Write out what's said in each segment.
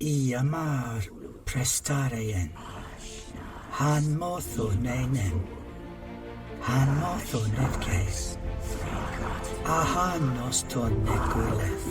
Iamar prestareien. Han motho neinen. Han motho nedkes. A han noston neguleth.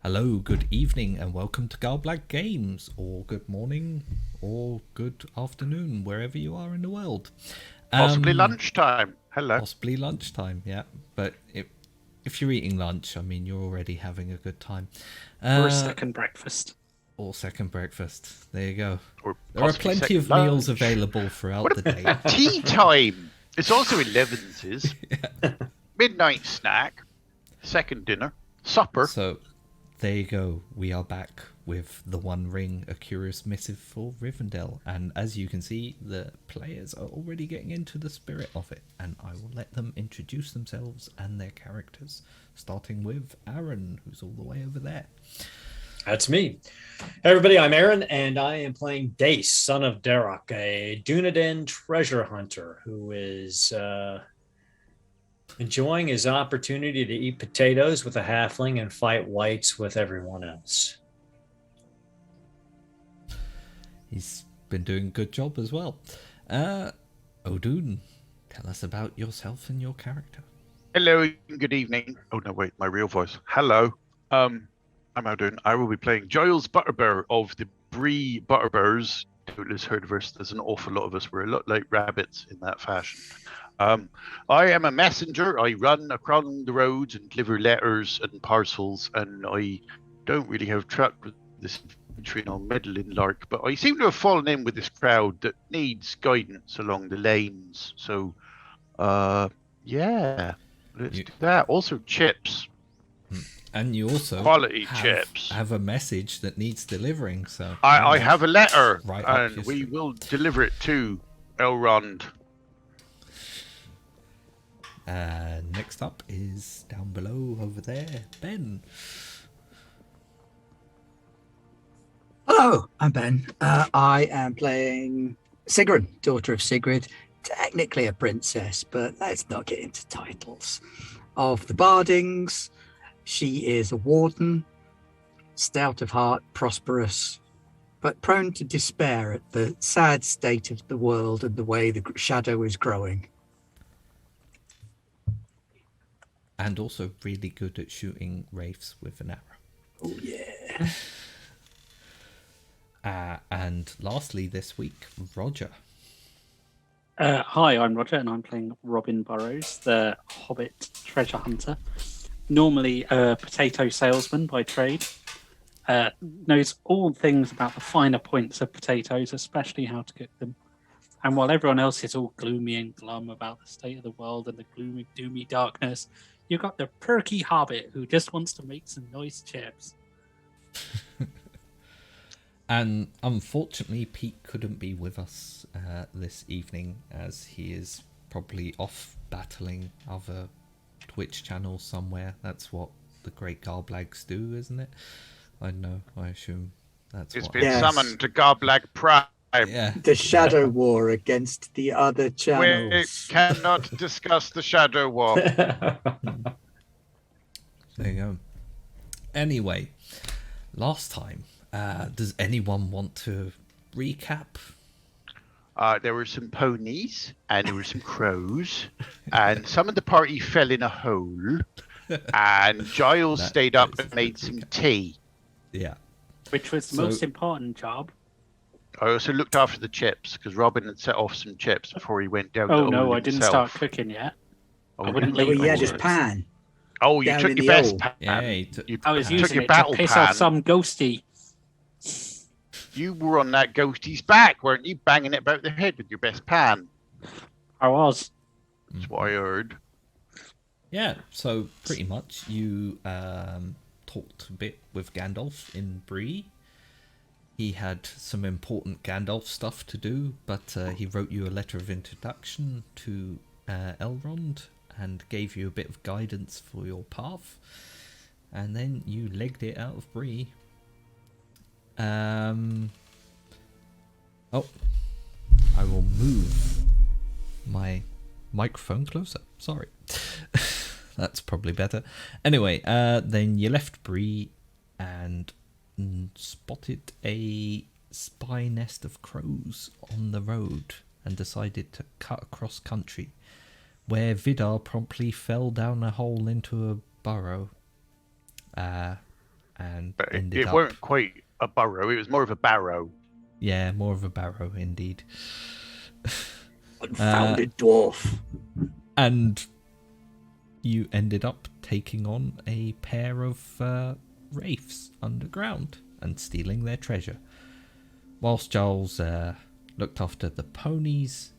Hello, good evening, and welcome to Galblag Games, or good morning, or good afternoon, wherever you are in the world. Possibly lunchtime. Hello. Possibly lunchtime, yeah. But if you're eating lunch, I mean, you're already having a good time. Or a second breakfast. Or second breakfast. There you go. Or There are possibly plenty of second meals lunch. available throughout the day. Tea time. It's also 11s. Midnight snack. Second dinner. Supper. So, there you go. We are back with The One Ring, A Curious Missive for Rivendell. And as you can see, the players are already getting into the spirit of it. And I will let them introduce themselves and their characters. Starting with Aaron, who's all the way over there. That's me. Hey everybody, I'm Aaron, and I am playing Dace, son of Darok, a Dunedain treasure hunter who is enjoying his opportunity to eat potatoes with a halfling and fight wights with everyone else. He's been doing a good job as well. Odun, tell us about yourself and your character. Hello and good evening. Oh no, wait, my real voice. Hello. I'm Odin. I will be playing Giles Butterbear of the Bree Butterbears. Doubtless heard of us. There's an awful lot of us. We're a lot like rabbits in that fashion. I am a messenger. I run across the roads and deliver letters and parcels, and I don't really have truck with this infantry and I'll meddle in lark, but I seem to have fallen in with this crowd that needs guidance along the lanes. So, yeah, let's do that. Also, chips. And you also quality chips. Have a message that needs delivering. So I have a letter, right and we will deliver it to Elrond. Next up is down below over there, Ben. Hello, I'm Ben. I am playing Sigrid, daughter of Sigrid, technically a princess, but let's not get into titles. Of the Bardings, she is a warden, stout of heart, prosperous, but prone to despair at the sad state of the world and the way the shadow is growing. And also really good at shooting wraiths with an arrow. Oh, yeah. And lastly this week, Roger. Hi, I'm Roger, and I'm playing Robin Burrows, the Hobbit treasure hunter. Normally a potato salesman by trade. Knows all things about the finer points of potatoes, especially how to cook them. And while everyone else is all gloomy and glum about the state of the world and the gloomy, doomy darkness, you've got the perky hobbit who just wants to make some nice chips. And unfortunately, Pete couldn't be with us this evening as he is probably off battling other Twitch channels somewhere. That's what the great Garblags do, isn't it? I know, I assume that's It's what been Yes. summoned to Goblag Prime. Yeah. The shadow war against the other We channels. cannot discuss the Shadow War. There you go. Anyway, last time, does anyone want to recap? There were some ponies and there were some crows, and some of the party fell in a hole, and Giles That stayed up is a and made good some recap. tea. Yeah. Which was the So- most important job. I also looked after the chips because Robin had set off some chips before he went down. Oh the no, hole I didn't himself. start cooking yet. Oh, I wouldn't No, leave he had his orders. pan. Oh, you down took in your the best hole. pan. Yeah, You I was took using your it to battle piss pan. off some ghosty. You were on that ghostie's back, weren't you? Banging it about the head with your best pan. I was. That's what I heard. Yeah, so pretty much you talked a bit with Gandalf in Bree. He had some important Gandalf stuff to do, but he wrote you a letter of introduction to Elrond and gave you a bit of guidance for your path. And then you legged it out of Bree. Oh, I will move my microphone closer. Sorry. That's probably better. Anyway, then you left Bree and spotted a spy nest of crows on the road and decided to cut across country, where Vidar promptly fell down a hole into a burrow. And But ended it up... weren't quite a burrow, it was more of a barrow. Yeah, more of a barrow, indeed. Confounded dwarf. And you ended up taking on a pair of wraiths underground and stealing their treasure. Whilst Giles looked after the ponies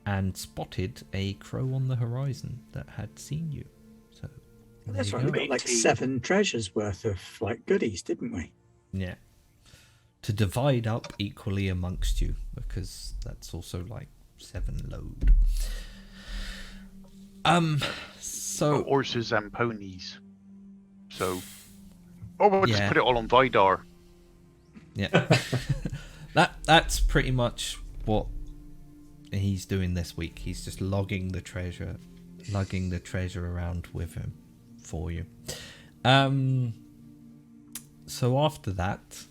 and spotted a crow on the horizon that had seen you. So there That's you right. We go. got like 7 treasures worth of like goodies, didn't we? Yeah. To divide up equally amongst you, because that's also like 7 load. So Horses and ponies. So, or we'll just Yeah. put it all on Vidar. yeah. That's pretty much what he's doing this week. He's just lugging the treasure around with him for you. So after that,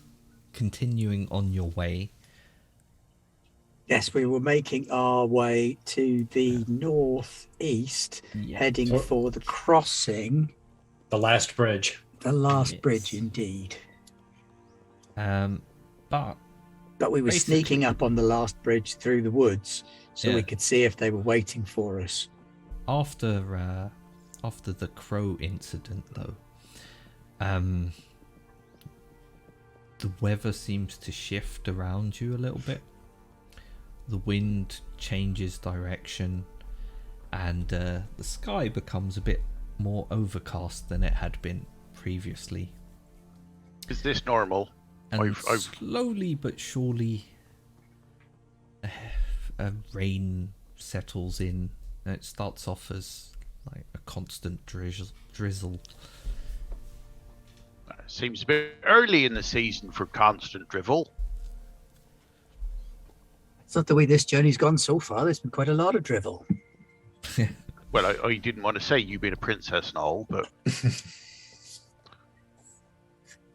continuing on your way. Yes, we were making our way to the northeast, Yeah. heading So- for the crossing, The last bridge. the last Yes. bridge indeed. But But we were Basically- sneaking up on the last bridge through the woods so we Yeah. could see if they were waiting for us. after the crow incident, though, the weather seems to shift around you a little bit. The wind changes direction, and the sky becomes a bit more overcast than it had been previously. Is this normal? And I've- slowly but surely, rain settles in. And it starts off as like a constant drizzle. Seems a bit early in the season for constant drivel. It's not the way this journey's gone so far. There's been quite a lot of drivel. Well, I didn't want to say you being a princess and all, but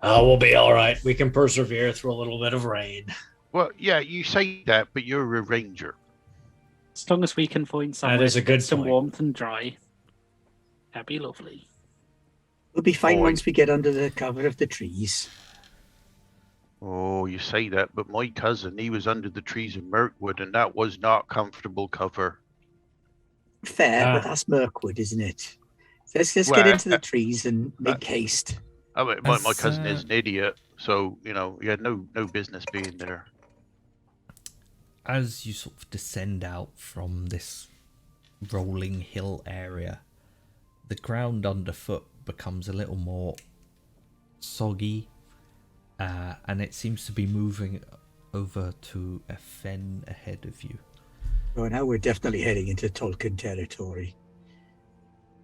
Oh, we'll be all right. We can persevere through a little bit of rain. well, yeah, you say that, but you're a ranger. As long as we can find somewhere is a to good get some point. warmth and dry, that'd be lovely. We'll be fine Oh, once we get under the cover of the trees. Oh, you say that, but my cousin, he was under the trees of Mirkwood, and that was not comfortable cover. Fair, Ah. but that's Mirkwood, isn't it? Let's get Well, into the trees and make haste. I mean, my As, cousin is an idiot, so you know he had no business being there. As you sort of descend out from this rolling hill area, the ground underfoot becomes a little more soggy, and it seems to be moving over to a fen ahead of you. Well, now we're definitely heading into Tolkien territory.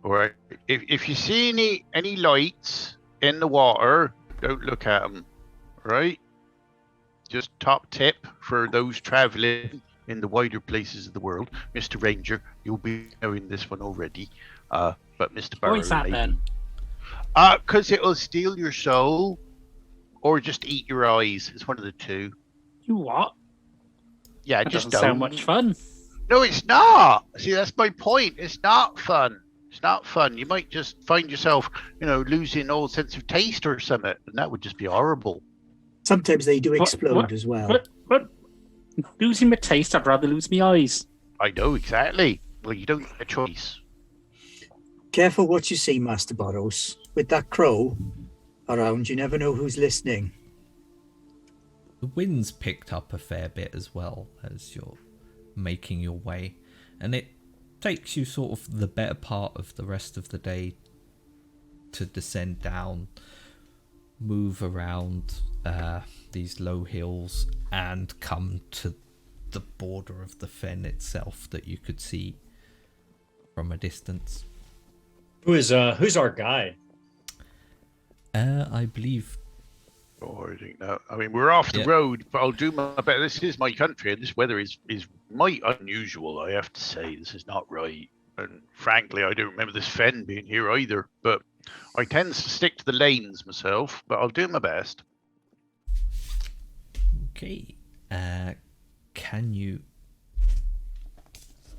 All right. If you see any lights in the water, don't look at them. Right. Just top tip for those traveling in the wider places of the world, Mr. Ranger. You'll be knowing this one already. But Mr. Barrow, Why is that maybe. then? Because it'll steal your soul, or just eat your eyes. It's one of the two. You what? Yeah, That just doesn't sound don't. much fun. No, it's not. See, that's my point. It's not fun. It's not fun. You might just find yourself, losing all sense of taste or something, and that would just be horrible. Sometimes they do What- explode what- as well. What? Losing my taste, I'd rather lose my eyes. I know, exactly. Well, you don't get a choice. Careful what you see, Master Burrows. With that crow around, you never know who's listening. The wind's picked up a fair bit as well as you're making your way, and it takes you sort of the better part of the rest of the day to descend down, move around these low hills, and come to the border of the fen itself that you could see from a distance. Who's our guide? I believe. Oh, I think that. I mean, we're off the road, but I'll do my best. This is my country, and this weather is might unusual. I have to say, this is not right. And frankly, I don't remember this fen being here either. But I tend to stick to the lanes myself. But I'll do my best. Okay. Can you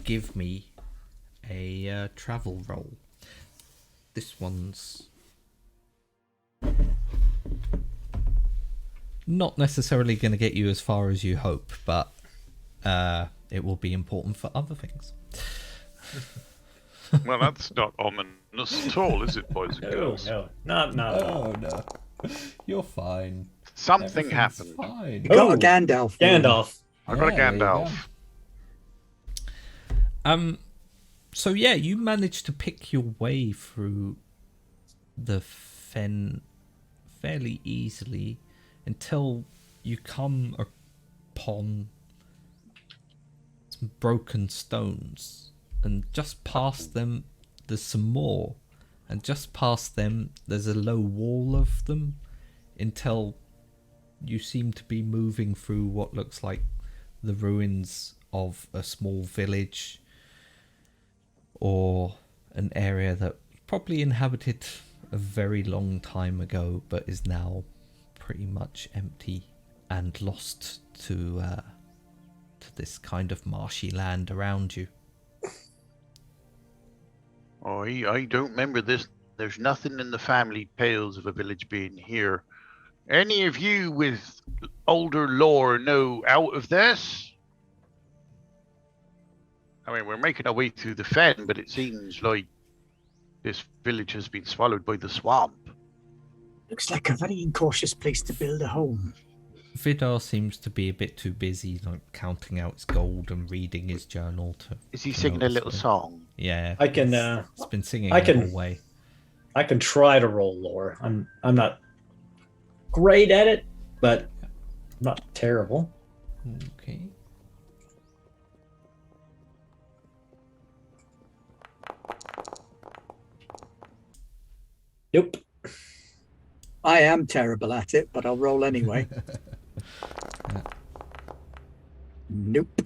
give me a travel roll? This one's not necessarily going to get you as far as you hope, but it will be important for other things. Well, that's not ominous at all, is it, boys and girls? No, not at all. Oh no, you're fine. Something Everything's happened. Fine. You got Oh, a Gandalf. Gandalf. I got a Yeah, there you Gandalf. go. So yeah, you managed to pick your way through the fen fairly easily until you come upon some broken stones, and just past them there's some more, and just past them there's a low wall of them, until you seem to be moving through what looks like the ruins of a small village, or an area that probably inhabited a very long time ago but is now pretty much empty and lost to this kind of marshy land around you. Oh, I don't remember this. There's nothing in the family tales of a village being here. Any of you with older lore know out of this? I mean, we're making our way through the fen, but it seems like this village has been swallowed by the swamp. Looks like a very incautious place to build a home. Vidar seems to be a bit too busy, like counting out his gold and reading his journal. Is he to singing a notice little it. song? Yeah, I can. It's been singing I the can- whole way. I can try to roll lore. I'm not great at it, but I'm not terrible. Okay. Nope. I am terrible at it, but I'll roll anyway. Nope.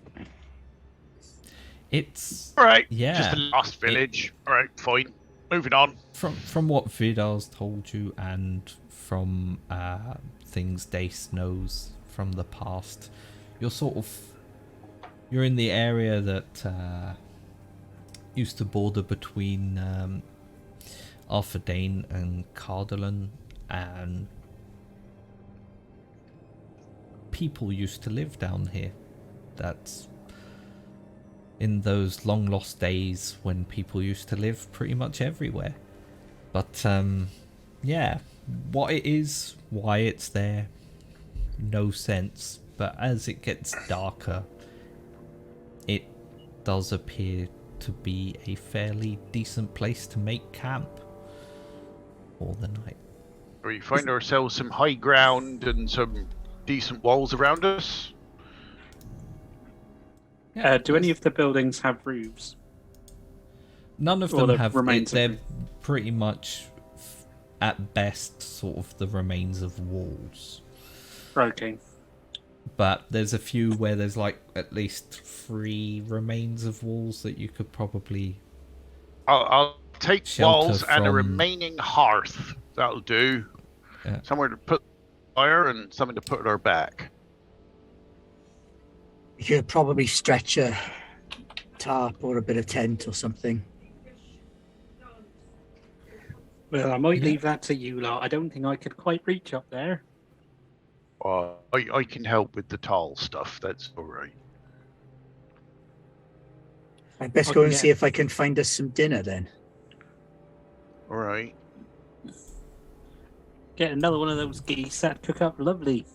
It's All right. Yeah. Just a lost village. All right, fine. Moving on. from what Vidar's told you, and from things Dace knows from the past, you're in the area that used to border between Arthurdane and Cardolan, and people used to live down here. That's in those long lost days when people used to live pretty much everywhere. But yeah, what it is, why it's there, no sense. But as it gets darker, it does appear to be a fairly decent place to make camp for the night. We find ourselves some high ground and some decent walls around us. Yeah, Do any of the buildings have roofs? None of or them the have. remains of They're roof? pretty much, at best, sort of the remains of walls. Okay. But there's a few where there's like at least 3 remains of walls that you could probably I'll take shelter walls and a from- remaining hearth. That'll do. Yeah. Somewhere to put fire and something to put at our back. You could probably stretch a tarp or a bit of tent or something. Well, I might Yeah. leave that to you lot. I don't think I could quite reach up there. I can help with the tall stuff. That's all right. I'd best I go can and get- see if I can find us some dinner then. All right. Get another one of those geese that cook up lovely.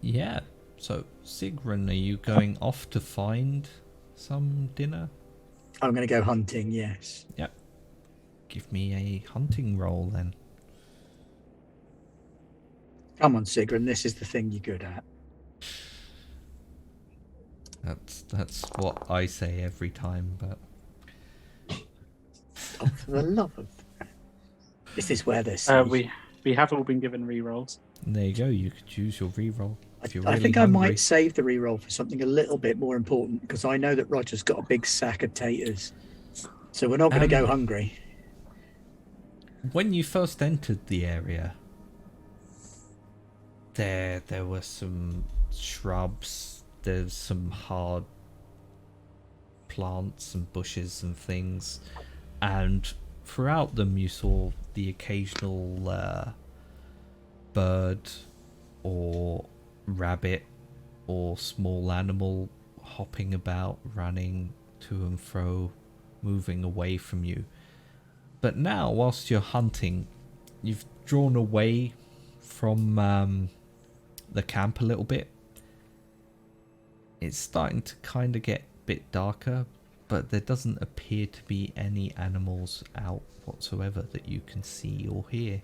Yeah. So, Sigrun, are you going off to find some dinner? I'm going to go hunting, yes. Yep. Give me a hunting roll then. Come on, Sigrun, this is the thing you're good at. That's what I say every time, but Oh, for the love of... This is where they're safe. We have all been given rerolls. there you go. You could use your reroll if you're I really think I hungry. might save the reroll for something a little bit more important, because I know that Roger's got a big sack of taters. So we're not going to go hungry. When you first entered the area, there were some shrubs, there's some hard plants and bushes and things, and throughout them you saw the occasional bird or rabbit or small animal hopping about, running to and fro, moving away from you. But now, whilst you're hunting, you've drawn away from the camp a little bit. It's starting to kind of get a bit darker, but there doesn't appear to be any animals out whatsoever that you can see or hear.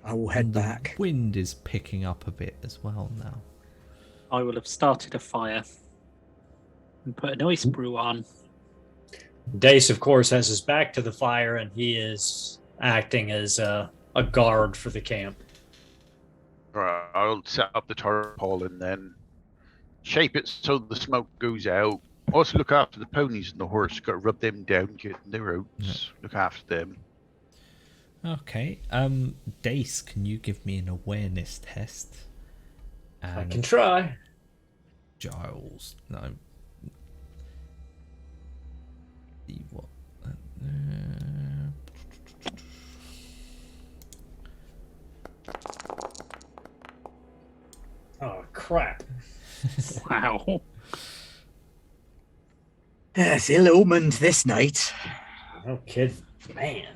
I will head And the back. wind is picking up a bit as well now. I will have started a fire and put a nice brew on. Dace, of course, has his back to the fire, and he is acting as a guard for the camp. All right. I'll set up the tarpaulin then. Shape it so the smoke goes out. Also look after the ponies and the horse. Got to rub them down, get their oats. Look after them. Okay, Dace, can you give me an awareness test? I And can try. Giles, no. See what? Oh, crap. Wow. Yes, ill-omened this night. No kid. Man.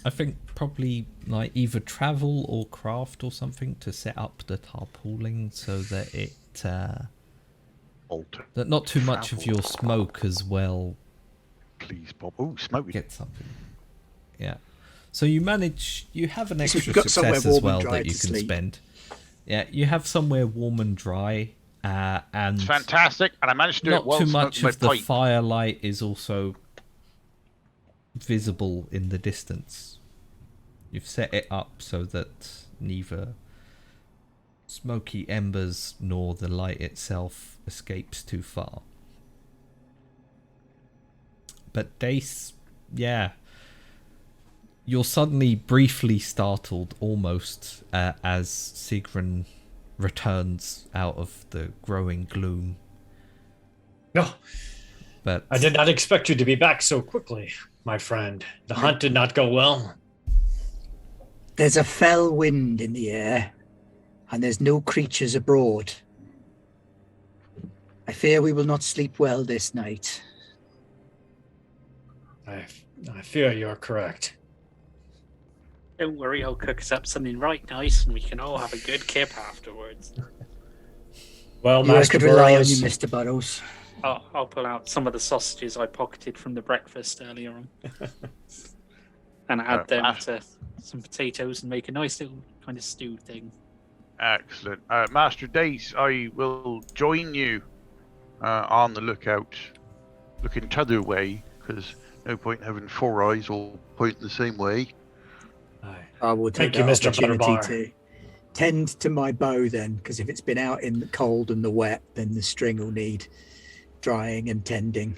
I think probably like either travel or craft or something to set up the tarpaulin so that it Alter. that not too much of Travel. your smoke as well Please, Bob. Oh, smoke. get something. Yeah. So you have an So extra we've got somewhere success as warm and well dry that you to can sleep. spend. Yeah, you have somewhere warm and dry, and It's fantastic, and I managed to do it not while too much smoking of the my pipe. firelight is also visible in the distance. You've set it up so that neither smoky embers nor the light itself escapes too far. But Dace, yeah, you're suddenly briefly startled almost as Sigrun returns out of the growing gloom. No, But I did not expect you to be back so quickly, my friend. The hunt did not go well. There's a fell wind in the air, and there's no creatures abroad. I fear we will not sleep well this night. I fear you're correct. Don't worry, I'll cook us up something right nice and we can all have a good kip afterwards. Well, You Master could rely on Burrows, you, Mr. Burrows. I'll pull out some of the sausages I pocketed from the breakfast earlier on. And add them to some potatoes and make a nice little kind of stew thing. Excellent. Master Dace, I will join you on the lookout, looking t'other way, because no point having 4 eyes all pointing the same way. Aye. I will take Thank you, that Mr. opportunity Butterbar. to tend to my bow then, because if it's been out in the cold and the wet, then the string will need drying and tending.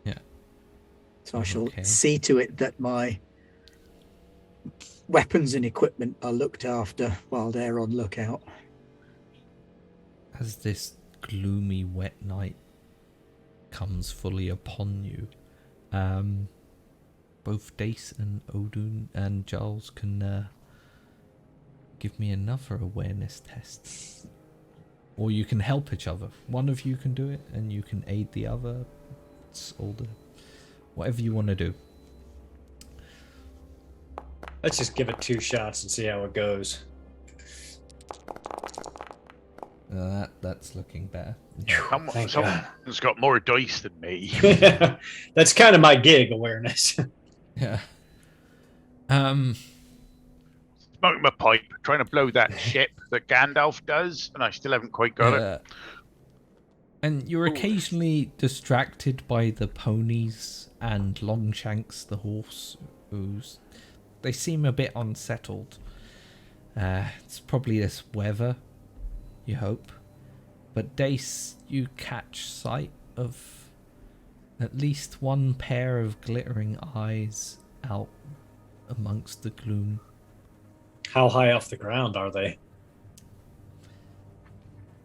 Yeah. So I shall Okay. see to it that my weapons and equipment are looked after while they're on lookout. As this gloomy, wet night comes fully upon you, both Dace and Odin and Giles can give me another awareness test. Or you can help each other. One of you can do it, and you can aid the other. It's all the... whatever you want to do. Let's just give it 2 shots and see how it goes. That's looking better. Thank God. Someone's got more dice than me. That's kind of my gig, awareness. Yeah. Smoking my pipe, trying to blow that ship that Gandalf does, and I still haven't quite got it. And you're occasionally distracted by the ponies and Longshanks, the horse, who's... they seem a bit unsettled. It's probably this weather, you hope. But Dace, you catch sight of at least one pair of glittering eyes out amongst the gloom. How high off the ground are they?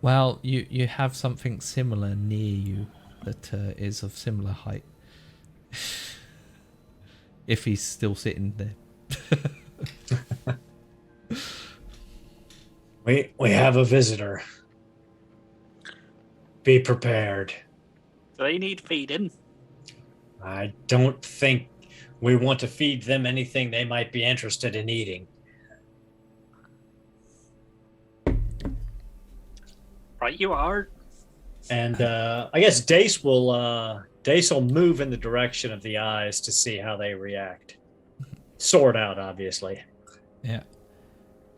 Well, you have something similar near you that is of similar height. If he's still sitting there. We have a visitor. Be prepared. Do they need feeding? I don't think we want to feed them anything they might be interested in eating. Right, you are. And I guess Dace will move in the direction of the eyes to see how they react. Sword out, obviously. Yeah.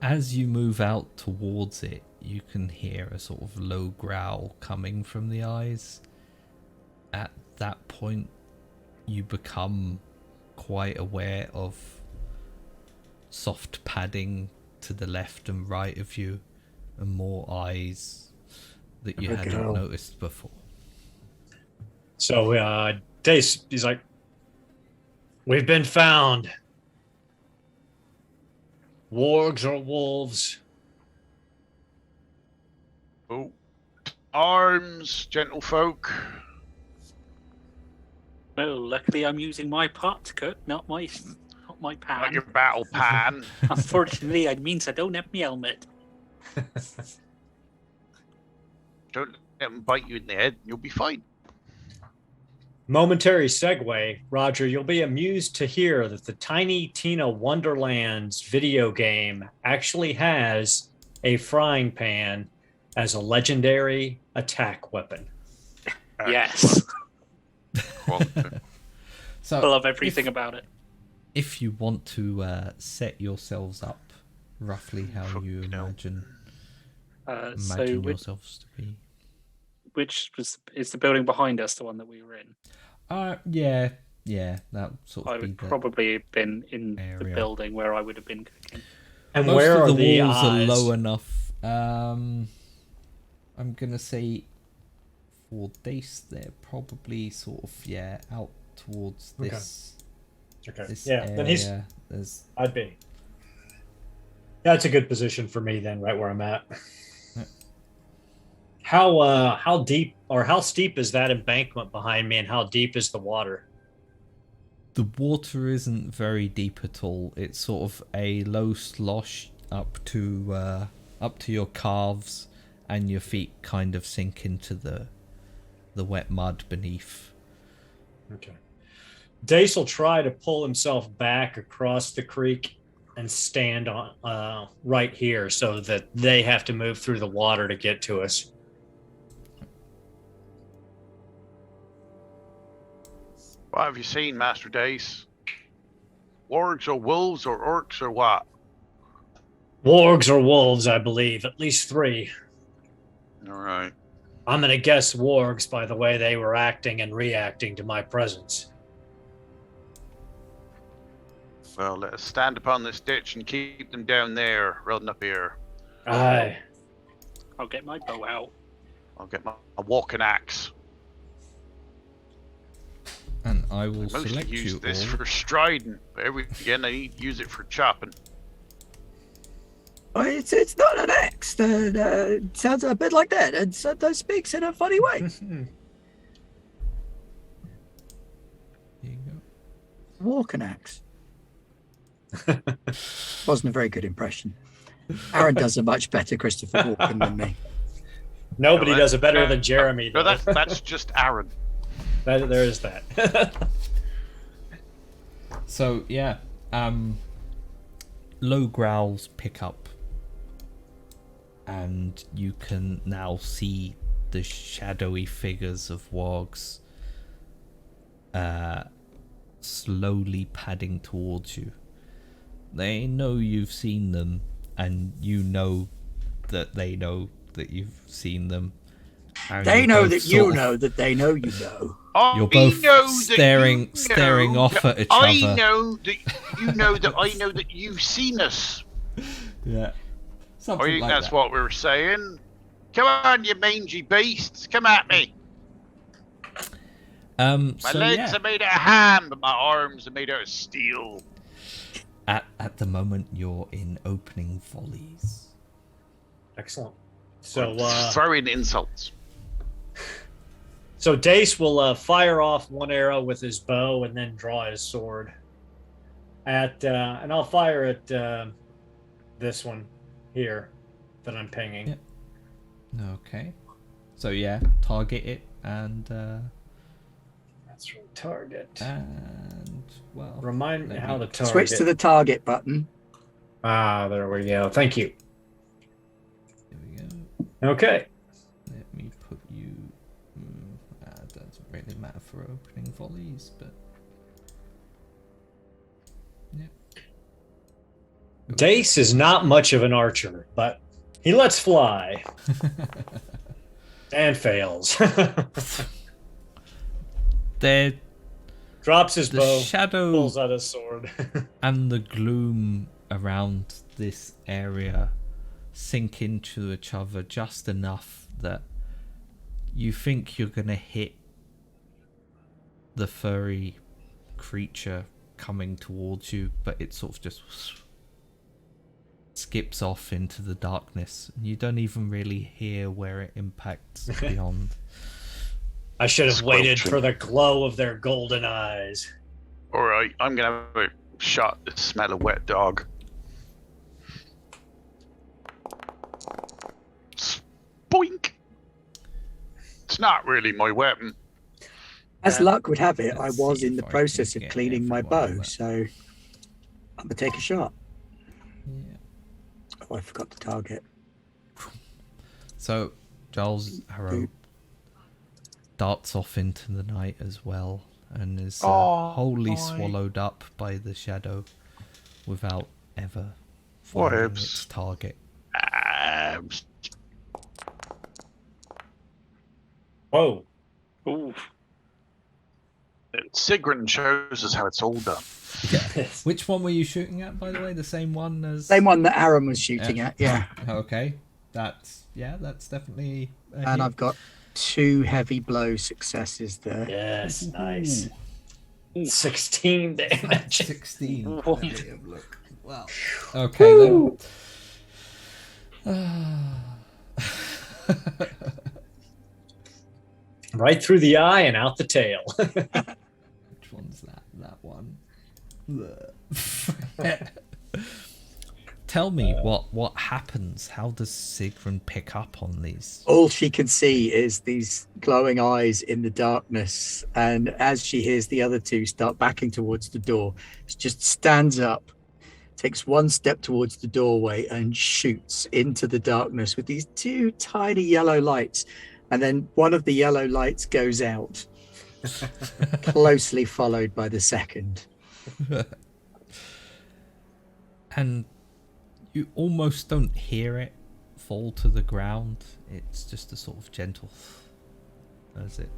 As you move out towards it, you can hear a sort of low growl coming from the eyes. At that point, you become quite aware of soft padding to the left and right of you, and more eyes that you hadn't noticed before. So Dace, he's like, "We've been found. Wargs or wolves?" Oh, arms, gentlefolk. Well, luckily I'm using my pot to cook, not my pan. Like your battle pan. Unfortunately, it means I don't have my helmet. Don't let them bite you in the head. You'll be fine. Momentary segue, Roger, you'll be amused to hear that the Tiny Tina Wonderlands video game actually has a frying pan as a legendary attack weapon. Yes. So I love everything about it. if you want to set yourselves up roughly how you imagine yourselves to be. Which is the building behind us, the one that we were in? Yeah, that sort of I be would the probably have been in area. the building where I would have been cooking. And Most where of are the the walls eyes? are low enough. I'm gonna say for Dace, they're probably sort of out towards this. Okay. This Yeah, area. then There's I'd be. That's a good position for me then, right where I'm at. Yeah. How deep or how steep is that embankment behind me, and how deep is the water? the water isn't very deep at all. It's sort of a low slosh up to your calves, and your feet kind of sink into the wet mud beneath. Okay. Dace will try to pull himself back across the creek and stand on right here so that they have to move through the water to get to us. What have you seen, Master Dace? Wargs or wolves or orcs or what? Wargs or wolves, I believe. At least 3. All right. I'm going to guess wargs by the way they were acting and reacting to my presence. Well, let us stand upon this ditch and keep them down there, rather than up here. Aye. I'll get my bow out. I'll get my walking axe. And I will Mostly select use you this all. for striding, but every again I need to use it for chopping. Oh, it's not an axe. It sounds a bit like that. And sometimes speaks in a funny way. Here you go. Walk an axe. Wasn't a very good impression. Aaron does a much better Christopher Walken than me. Nobody No, does it better than Jeremy. No, Though. that's just Aaron. There is that. So yeah, low growls pick up, and you can now see the shadowy figures of wargs slowly padding towards you. They know you've seen them, and you know that they know that you've seen them. And They you're know both that sort you of- know that they know you know. You're both staring off at each I other. know that you know that I know that you've seen us. Yeah, I something think like that's that. what we were saying. Come on, you mangy beasts, come at me. My So legs yeah, are made out of ham, but my arms are made out of steel. at the moment you're in opening volleys. Excellent. So, Throwing insults. so Dace will fire off one arrow with his bow and then draw his sword. And I'll fire at this one here that I'm pinging. Yeah. Okay. So yeah, target it and That's right. Target. well, Remind me let how me- to target. Switch to the target button. Ah, there we go. Thank you. There we go. Okay. Let me put you. Doesn't really matter for opening volleys, but yeah. Dace is not much of an archer, but he lets fly and fails. They're Drops his the bow, shadow pulls out his sword. and the gloom around this area sink into each other just enough that you think you're gonna hit the furry creature coming towards you, but it sort of just skips off into the darkness. You don't even really hear where it impacts beyond. I should have waited Squelching. for the glow of their golden eyes. Alright, I'm gonna have a shot at the smell of wet dog. Boink! It's not really my weapon. As luck would have it, I Let's was see in the if I process can of get cleaning my everyone bow, that- so I'm gonna take a shot. Yeah. Oh, I forgot the target. So Giles Harrow darts off into the night as well, and is wholly swallowed up by the shadow whatever finding Whoops. its target. Whoa. Ooh. Sigrun shows us how it's all done. Which one were you shooting at, by the way? The same one as... Same one that Aaron was shooting at, yeah. Okay. That's definitely a And hit. I've got 2 heavy blow successes there. Yes, nice. 16 damage. 16. Ooh. Let me have a look. Wow. Okay, then. Right through the eye and out the tail. Which one's that? That one. Tell me what happens. How does Sigrun pick up on these? All she can see is these glowing eyes in the darkness, and as she hears the other 2 start backing towards the door, she just stands up, takes 1 step towards the doorway, and shoots into the darkness with these 2 tiny yellow lights. And then one of the yellow lights goes out, closely followed by the second. And You almost don't hear it fall to the ground. It's just a sort of gentle as it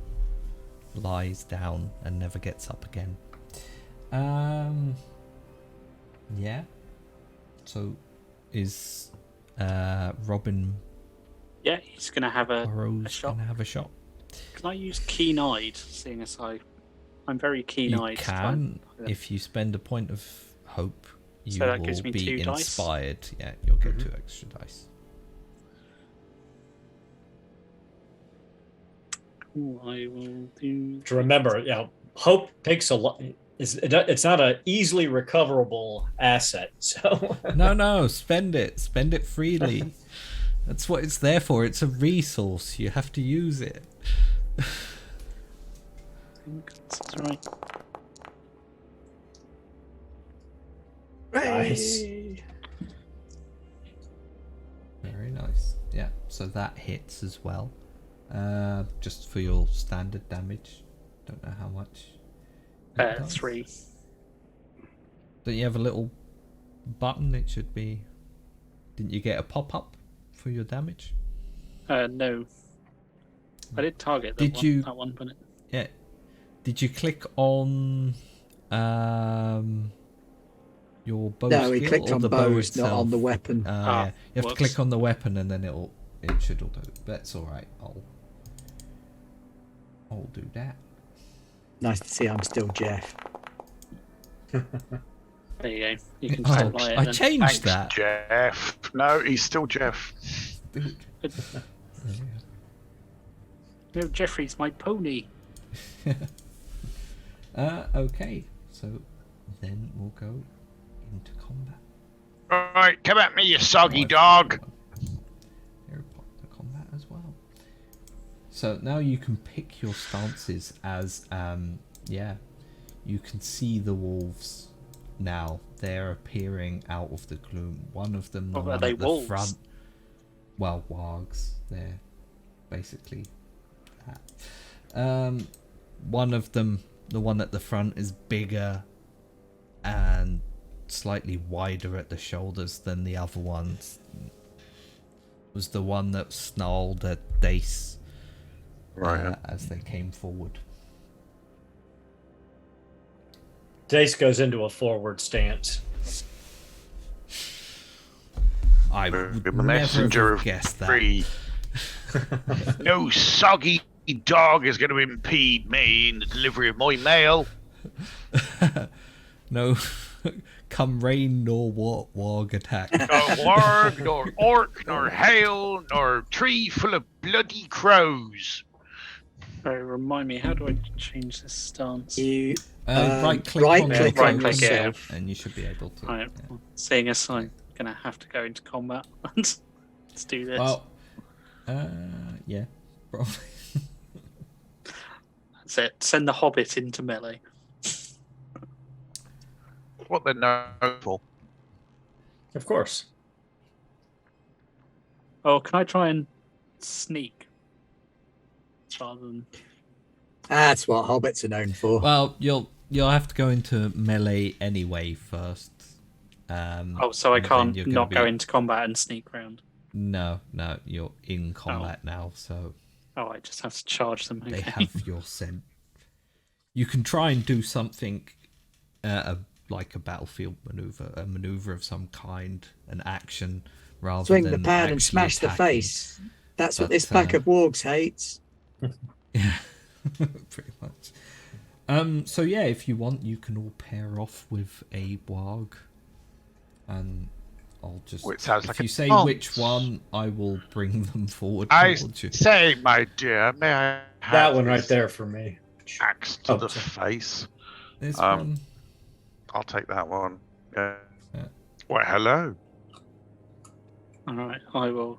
lies down and never gets up again. Yeah. So is Robin Yeah, he's going to have a Burrows shot. gonna have a shot? Can I use keen-eyed, seeing as I'm very You keen-eyed? can, if you spend a point of hope, you So that will gives me be 2 dice? inspired. Yeah, you'll get 2 extra dice. Ooh, I will do... To remember, hope takes a lot. It's not an easily recoverable asset. So No, spend it freely. That's what it's there for. It's a resource. You have to use it. I think that's right. Nice. Very nice. Yeah, so that hits as well. Just for your standard damage. Don't know how much. it does. 3. Don't you have a little button? It should be. Didn't you get a pop-up for your damage? No. I did target Did you- that one, but Yeah. Did you click on your bow No, he skill clicked or on the bow bows, not itself? on the weapon. Yeah. You have to whoops. click on the weapon and then it should auto. That's all right. I'll do that. Nice to see I'm still Jeff. there you go. You can Oh, just apply it I then. changed Thanks, that. Jeff. No, he's still Jeff. Dude. No, Jeffrey's my pony. Okay, so then we'll go into combat. Right, come at me, you soggy dog. Here, pop the combat as well. So now you can pick your stances as, you can see the wolves now. They're appearing out of the gloom. One of them, the Oh, are one they at the wolves? front. Well, wargs. They're basically that. One of them, the one at the front, is bigger and slightly wider at the shoulders than the other ones. Was the one that snarled at Dace as they came forward. Dace goes into a forward stance. I The would never messenger have of guessed that. free. No soggy dog is going to impede me in the delivery of my mail. No, come rain nor warg attack. Nor warg, nor orc, nor hail, nor tree full of bloody crows. Remind me, how do I change this stance? You Right click right on click the on right-click, yeah. yourself. and you should be able to. Right, yeah. well, seeing as I'm gonna have to go into combat, let's do this. Well, yeah, probably. That's it. Send the hobbit into melee. What they're known for. Of course. Oh, can I try and sneak? Rather than That's what hobbits are known for. Well, you'll have to go into melee anyway first. so I and then can't you're gonna not go be- into combat and sneak round. No, you're in combat now, so Oh, I just have to charge them. Okay. they have your scent. You can try and do something like a battlefield maneuver, a maneuver of some kind, an action, rather Swing than the pan and actually smash the attacking. face. That's what But, this pack of wargs hates. Yeah, pretty much. So yeah, if you want, you can all pair off with a warg, and I'll just. Well, it sounds if like you a say dance. which one, I will bring them forward I towards you. say, my dear, may I have That one right this there for me. axe to Oh, the sorry. face? This um, one. I'll take that one. Yeah. Yeah. Well, hello. All right, I will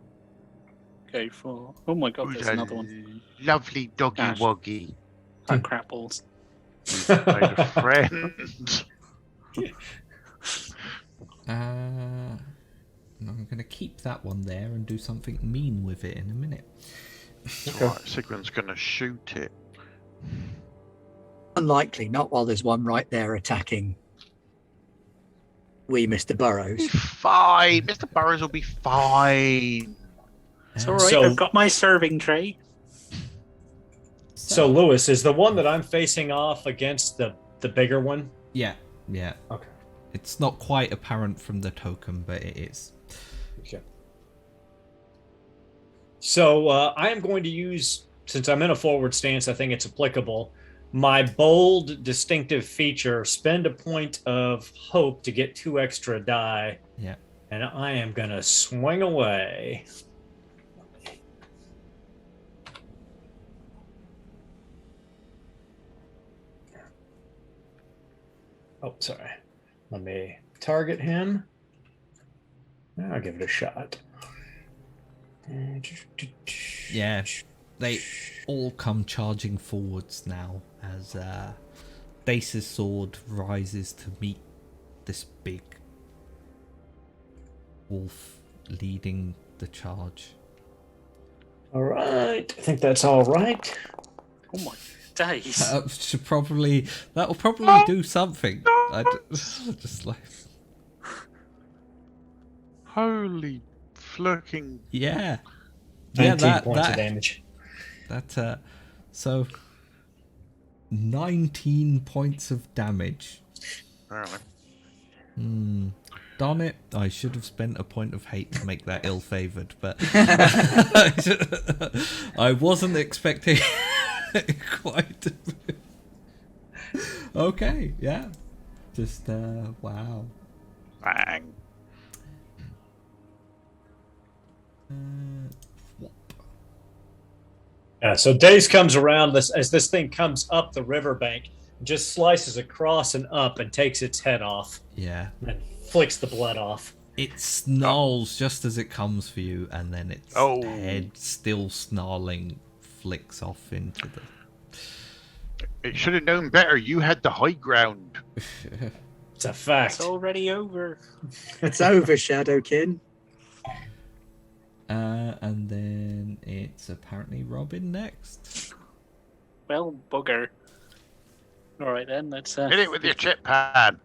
go for. Oh my god, Who's there's a another one. lovely doggy Ash. woggy. Oh, crap balls. He's made a friend. And I'm gonna keep that one there and do something mean with it in a minute. Right, Sigrun's going to shoot it. Unlikely, not while there's one right there attacking. we, Mr. Burrows. Fine. Mr. Burrows will be fine. It's all right. So- I've got my serving tray. So, Lewis, is the one that I'm facing off against the bigger one? Yeah. Okay. It's not quite apparent from the token, but it is. Okay. So I am going to use, since I'm in a forward stance, I think it's applicable, my bold distinctive feature, spend a point of hope to get 2 extra die. Yeah. And I am going to swing away. Oh, sorry. Let me target him. I'll give it a shot. Yeah. They all come charging forwards now as Dace's sword rises to meet this big wolf leading the charge. All right. I think that's all right. Oh my days. That'll probably do something. Just like, Holy flirking. yeah. 19 points of damage. So 19 points of damage. Apparently. Darn it, I should have spent a point of hate to make that ill-favoured, but I wasn't expecting quite to... Okay, yeah. Just, wow. Bang. Yeah, so Daze comes around as this thing comes up the riverbank, just slices across and up and takes its head off Yeah. and flicks the blood off. It snarls just as it comes for you, and then its head, still snarling, flicks off into the... It should have known better. You had the high ground. It's a fact. It's already over. It's over, Shadowkin. And then it's apparently Robin next. Well, bugger. All right then, let's. Hit it with your chip pad.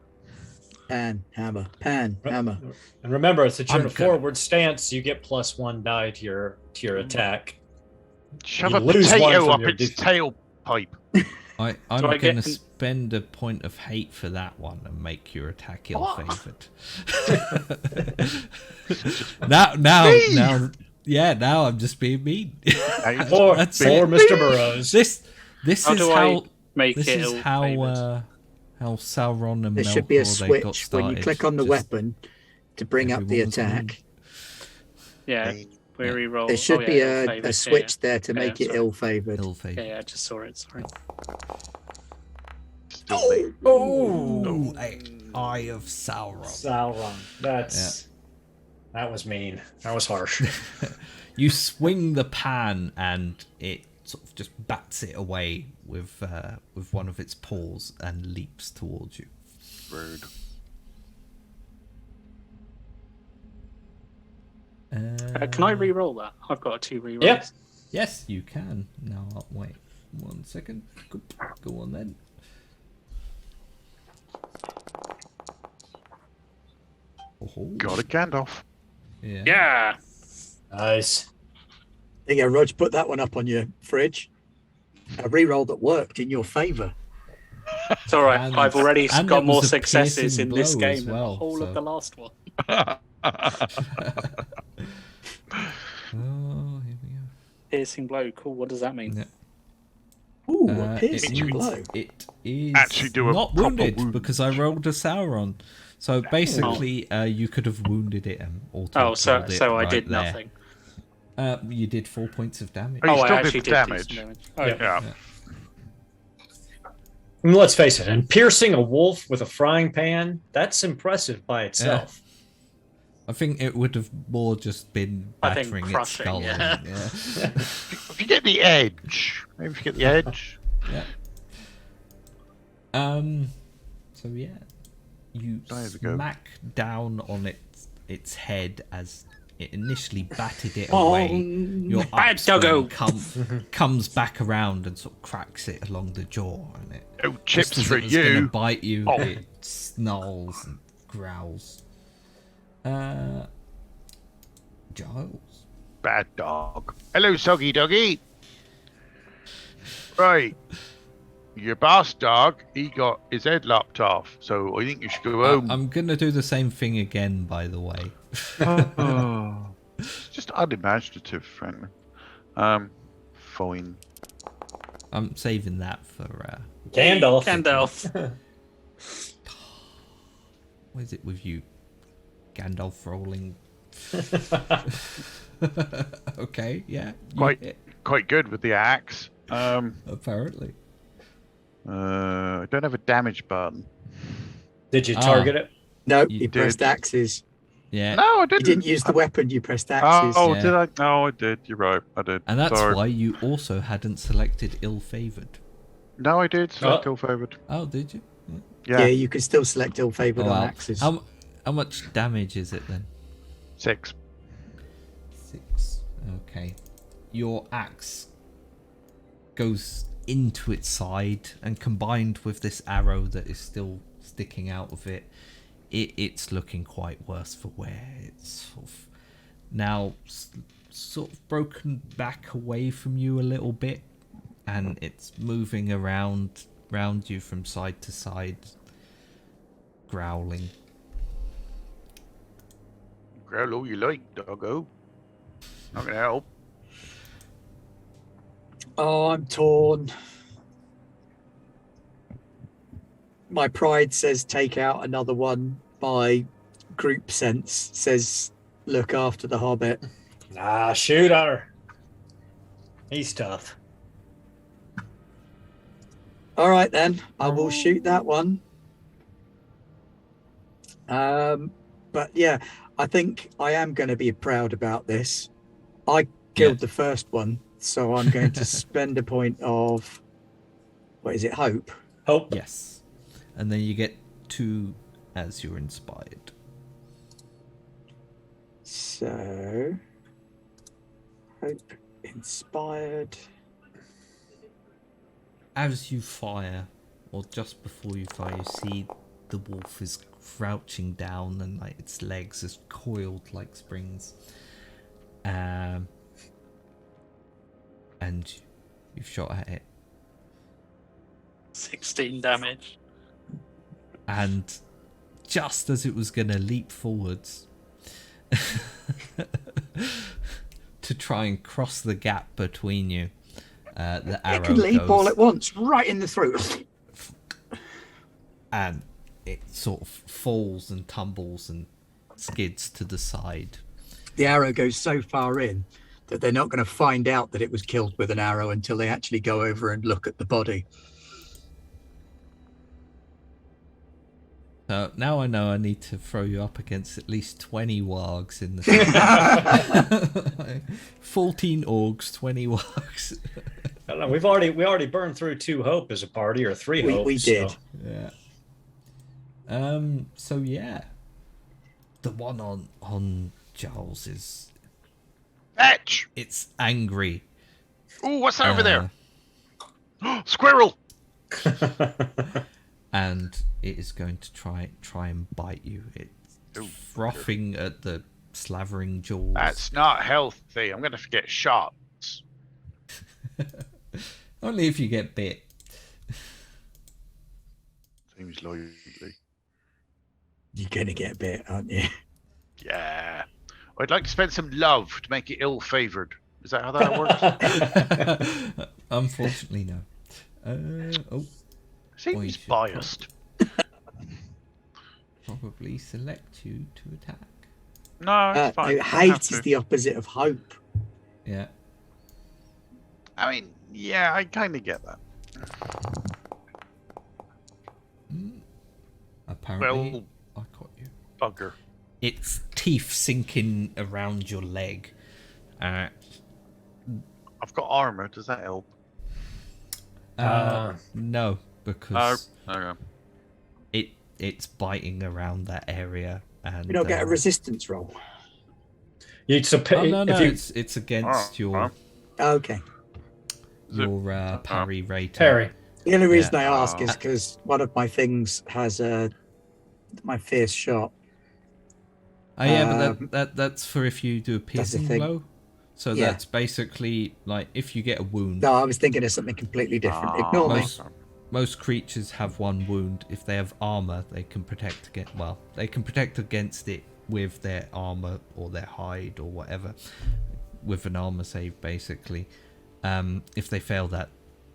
Pan, hammer, pan, hammer. And remember, since you're in a I'm good. forward stance, you get +1 die to your attack. Shove You a lose one potato from up your its def- tailpipe. I'm Do I going to get- spend a point of hate for that one and make your attack ill-favoured. Now I'm just being mean. For That's Mr. Burrows. This How is do I how make this it is how Sauron and There should be a Melkor, they got switch when you started. click on the Just weapon to bring up the everyone's attack. Yeah, we re-roll. There should Oh, be yeah, a ill-favoured, switch yeah, there to Yeah, make it sorry. ill-favoured. ill-favoured. Yeah, I just saw it. Sorry. Still me. Oh, Eye of Sauron. Sauron. That was mean. That was harsh. You swing the pan and it sort of just bats it away with one of its paws and leaps towards you. Rude. Can I re-roll that? I've got 2 re-rolls. Yep. Yes, you can. Now, wait 1 second. Go on then. Oh, Got a Gandalf. yeah. Yeah. Nice. There you go, Rog, put that one up on your fridge. A reroll that worked in your favour. It's all right. And- I've already and got it more was a successes piercing in this blow game as than well, the whole so- of the last one. Oh, here we go. Piercing blow. Cool. What does that mean? Yeah. Ooh, Uh, a piercing means- blow. It is Actually do a not proper wounded wound. because I rolled a Sauron. So basically, you could have wounded it and Oh, so auto-killed it I right did there. nothing. You did 4 points of damage. Oh, you I still actually did did damage. do some damage. Oh, Yeah. yeah. Yeah. I mean, let's face it, and piercing a wolf with a frying pan, that's impressive by itself. I think it would have more just been I think battering its crushing, skull. yeah. in, yeah. If you get the edge, maybe if you get the edge. Yeah. So yeah, you There we go. smack down on its head as it initially batted it Oh, away. Your bad upswing doggo. comes back around and sort of cracks it along the jaw, and it Oh, chips just as for it was gonna you. bite you. Oh. It snarls and growls. Giles. Bad dog. Hello, soggy doggy. Right. Your boss dog, he got his head lopped off, so I think you should go home. I'm gonna do the same thing again, by the way. Oh, it's just unimaginative, frankly. Fine. I'm saving that for Gandalf. Gandalf. what is it with you, Gandalf rolling? Okay, yeah. Quite good with the axe. Apparently. I don't have a damage button. Did you target it? No, You you pressed axes. Yeah. No, I You didn't. didn't use the weapon, you pressed axes. Oh, Yeah. did I? No, I did. You're right. I did. And that's Sorry. why you also hadn't selected ill-favored. No, I did. Select ill favored. Oh, did you? Yeah, you can still select ill-favoured Oh, on wow. axes. How much damage is it then? 6. 6. Okay. Your axe goes into its side, and combined with this arrow that is still sticking out of it, it's looking quite worse for wear. It's sort of now sort of broken back away from you a little bit, and it's moving around you from side to side, growling. Growl all you like, doggo. Not gonna help. Oh, I'm torn. My pride says take out another one. My group sense says look after the hobbit. Nah, shoot on her. He's tough. All right, then. I will shoot that one. But yeah, I think I am going to be proud about this. I killed the first one, so I'm going to spend a point of, what is it, hope? Hope. Yes. And then you get 2 as you're inspired. So, hope inspired. As you fire, or just before you fire, you see the wolf is crouching down and like its legs is coiled like springs. And you've shot at it. 16 damage. And just as it was going to leap forwards to try and cross the gap between you, the arrow It can leap goes, all at once, right in the throat. and it sort of falls and tumbles and skids to the side. The arrow goes so far in that they're not going to find out that it was killed with an arrow until they actually go over and look at the body. So now I know I need to throw you up against at least 20 wargs in the 14 orcs, 20 wargs. I don't know, we already burned through 2 hope as a party, or 3 hope. We did. So. Yeah. So yeah, the one on Giles is Fetch! it's angry. Ooh, what's that over there? Squirrel! And it is going to try and bite you. It's Ooh, frothing at the slavering jaws. That's not healthy. I'm gonna get shots. Only if you get bit. Seems likely. You're going to get bit, aren't you? Yeah. I'd like to spend some love to make it ill-favored. Is that how that works? Unfortunately, no. Seems should biased. Probably select you to attack. No, it's fine. No, hate is the opposite of hope. Yeah. I mean, yeah, I kind of get that. Apparently, I caught you. Bugger. Its teeth sinking around your leg. I've got armor. Does that help? No, because Okay. it's biting around that area, and You don't get a resistance roll. It's a no, if you, it's against your Okay. parry rate. Perry. The only reason Yeah. I ask is because one of my things has a my fierce shot. Oh yeah, but that's for if you do a piercing thing. blow. So Yeah. that's basically like if you get a wound. No, I was thinking of something completely different. Ignore me. Most creatures have one wound. If they have armor, they can protect against it with their armor or their hide or whatever, with an armor save basically. If they fail that,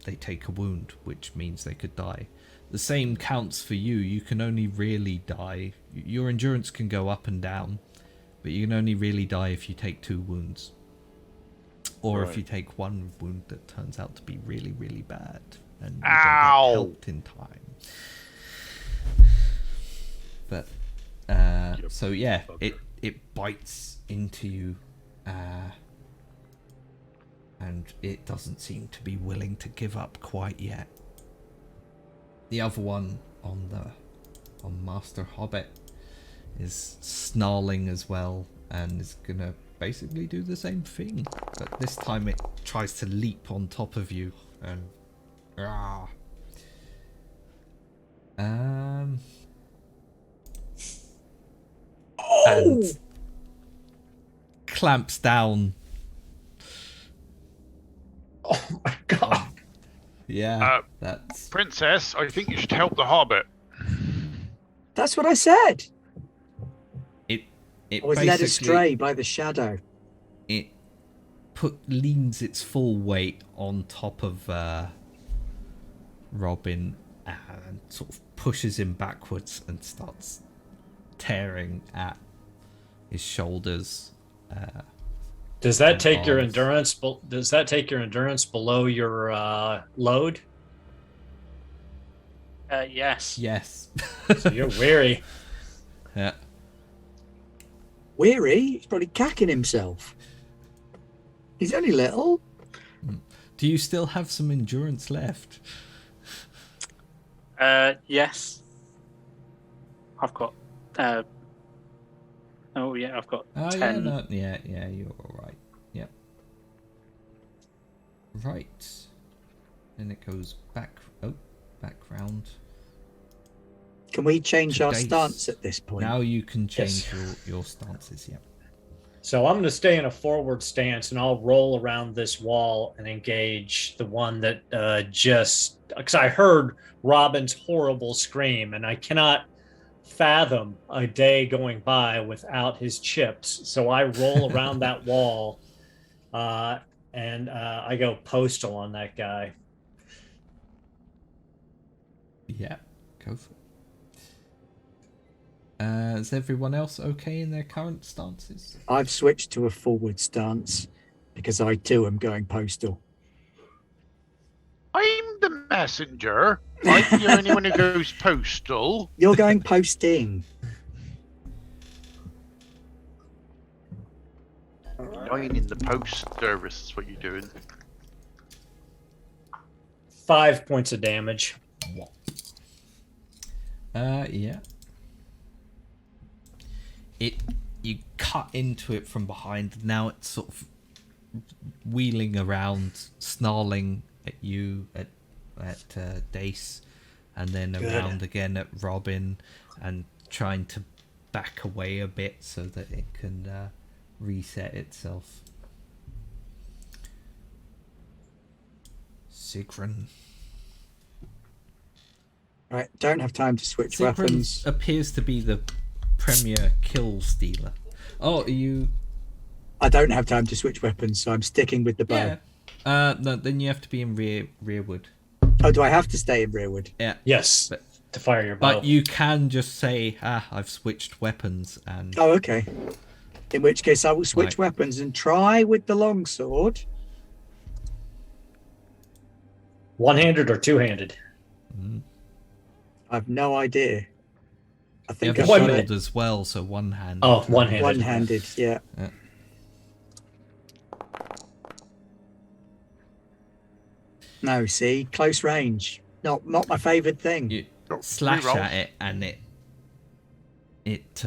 they take a wound, which means they could die. The same counts for you. You can only really die. Your endurance can go up and down, but you can only really die if you take 2 wounds. Or if you take 1 wound that turns out to be really, really bad and you don't get helped in time. But so yeah, it bites into you, and it doesn't seem to be willing to give up quite yet. The other one on Master Hobbit is snarling as well and is gonna basically do the same thing, but this time it tries to leap on top of you and and clamps down. Oh my god. Yeah, that's Princess, I think you should help the Hobbit. That's what I said. It I was led astray by the shadow. It leans its full weight on top of Robin and sort of pushes him backwards and starts tearing at his shoulders. Does that take your endurance? Does that take your endurance below your load? Yes. Yes. So you're weary. Yeah. Weary? He's probably cacking himself. He's only little. Do you still have some endurance left? Yes. I've got. Oh yeah, I've got 10. Yeah, you're all right. Yep. Right. Then it goes back round. Can we change our Dace. stance at this point? Now you can change your stances. Yep. So I'm going to stay in a forward stance and I'll roll around this wall and engage the one that because I heard Robin's horrible scream and I cannot fathom a day going by without his chips. So I roll around that wall and I go postal on that guy. Yeah, go for it. Is everyone else okay in their current stances? I've switched to a forward stance because I too am going postal. I'm the messenger. I'm the only one who goes postal. You're going posting. Joining the post service is what you're doing. 5 points of damage. What? Yeah. You cut into it from behind. Now it's sort of wheeling around, snarling at you, at Dace, and then around again at Robin, and trying to back away a bit so that it can reset itself. Sigrun. Right, don't have time to switch Sigrun weapons. appears to be the premier kill stealer. Oh, you... I don't have time to switch weapons, so I'm sticking with the bow. Yeah. No, then you have to be in rearward. Oh, do I have to stay in rearward? Yeah. Yes, But to fire your bow. But you can just say, I've switched weapons, and... Oh, okay. In which case I will switch Right. weapons and try with the longsword. One-handed or two-handed? I've no idea. I You think have I a got shield it as well, so one hand. Oh, one-handed. one-handed, yeah. Yeah. No, see, close range. Not my favourite thing. You Oh, slash reroll. at it, and it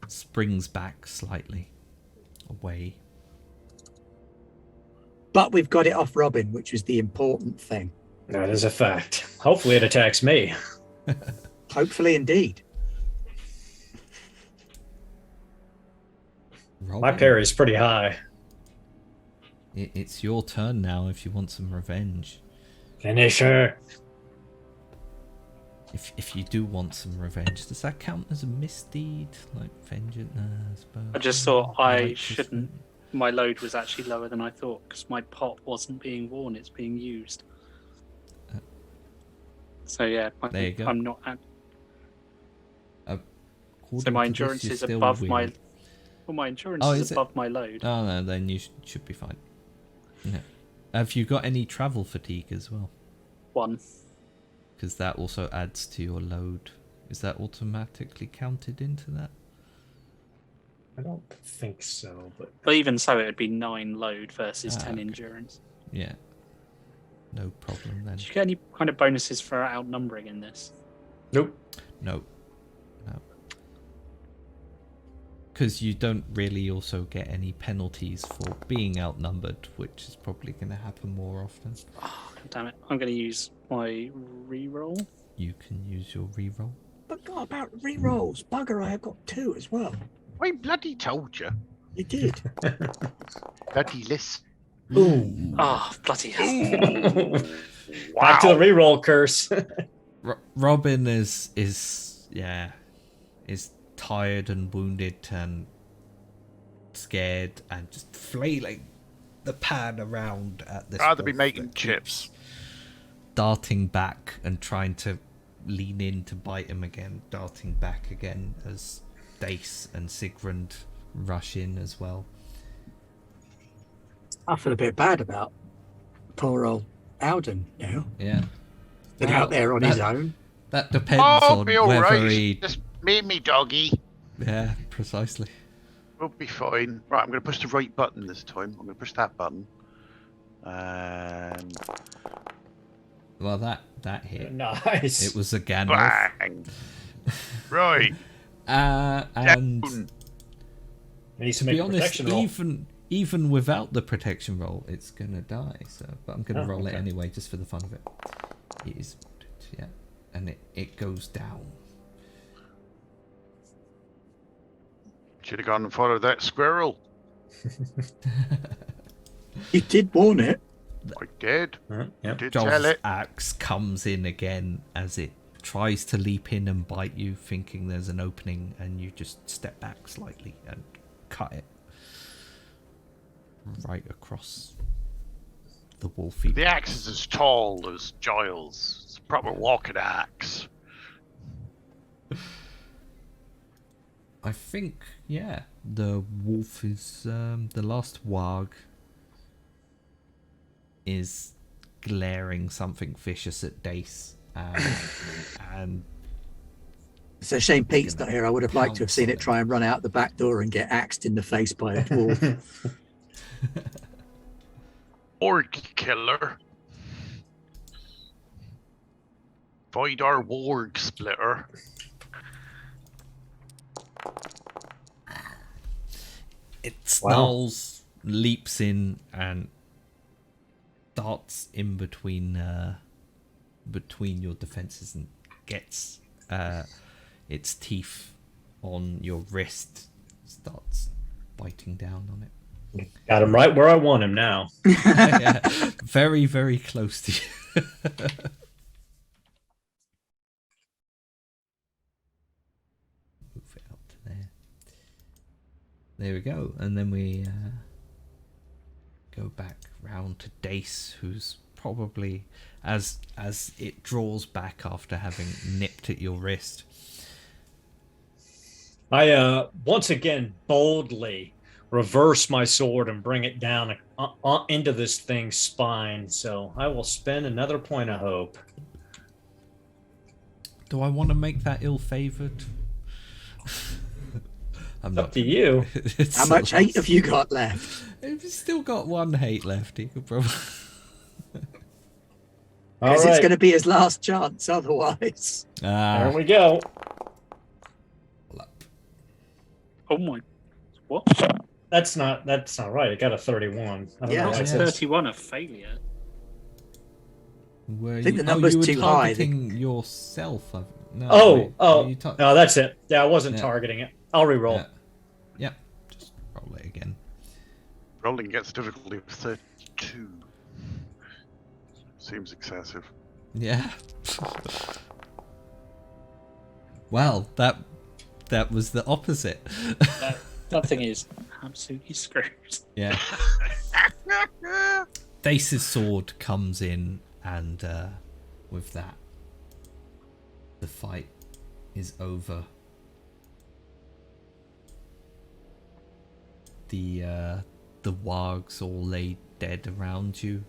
springs back slightly away. But we've got it off Robin, which was the important thing. That is a fact. Hopefully it attacks me. Hopefully, indeed. Robin, My parry's pretty high. it's your turn now if you want some revenge. Finish her. If you do want some revenge, does that count as a misdeed? Like vengeance? I suppose. I just thought I Righteous- shouldn't. My load was actually lower than I thought because my pot wasn't being worn; it's being used. So yeah, There you go. I'm not. So According my to this, endurance you're is still above my. weird. Well, my endurance Oh, is is it? above my load. Oh no, then you should be fine. Yeah. Have you got any travel fatigue as well? 1. Because that also adds to your load. Is that automatically counted into that? I don't think so, but But even so, it would be 9 load versus 10 okay. endurance. Yeah. No problem then. Did you get any kind of bonuses for outnumbering in this? nope. No. Because you don't really also get any penalties for being outnumbered, which is probably going to happen more often. Oh, God damn it. I'm going to use my reroll. You can use your reroll. But not about rerolls. Bugger, I have got 2 as well. I bloody told you. You did. Bloody list. Ooh. Oh, bloody hell. Back to the reroll curse. Robin is tired and wounded and scared and just flailing the pan around at this. Rather be wolf making that chips. keeps darting back and trying to lean in to bite him again, darting back again as Dace and Sigrund rush in as well. I feel a bit bad about poor old Alden now. Yeah. Been Well, out there on his own. That depends Oh, on be all whether right. he... Just me and me doggy. Yeah, precisely. We'll be fine. Right, I'm going to push the right button this time. I'm going to push that button. And Well, that hit. Nice. It was a Gandalf. bang. Right. And Down. Needs to to make be a honest, protection roll. even without the protection roll, it's gonna die. So, but I'm gonna Oh, roll it okay. anyway, just for the fun of it. It is, yeah, and it goes down. Should have gone and followed that squirrel. You did warn it. I did. Yep. Did tell Joel's it. axe comes in again as it tries to leap in and bite you, thinking there's an opening, and you just step back slightly and cut it right across the wolfy. The axe is as tall as Giles. It's a proper walking axe. I think, yeah, the wolf is the last warg is glaring something vicious at Dace, and It's a shame Pete's not here. I would have liked to have Pounce seen on it it. try and run out the back door and get axed in the face by a dwarf. Orc killer. Vidar warg splitter. it snarls, leaps in, and darts in between your defenses and gets its teeth on your wrist, starts biting down on it. Got him right where I want him now. Yeah, very, very close to you. Move it up to there. There we go. And then we go back round to Dace, who's probably, as it draws back after having nipped at your wrist. I once again boldly reverse my sword and bring it down into this thing's spine. So I will spend another point of hope. Do I want to make that ill-favoured? I'm Up to you. It's How much hate have you got left? If you've still got one hate left, you could probably... All Because it's right, going to be his last chance otherwise. there we go. Oh my. What? That's not right. It got a 31. I don't Yeah, know. How's why a it says- 31 a failure? I think the number's you were too high. targeting yourself. No, Oh, wait, oh, were you tar- no, that's it. Yeah, I wasn't Yeah. targeting it. I'll re-roll. Yeah. Yep. Just roll Rolling against difficulty of 32. Seems excessive. Yeah. Well, that was the opposite. That thing is absolutely screwed. Yeah. Dace's sword comes in, and with that, the fight is over. The wargs all lay dead around you.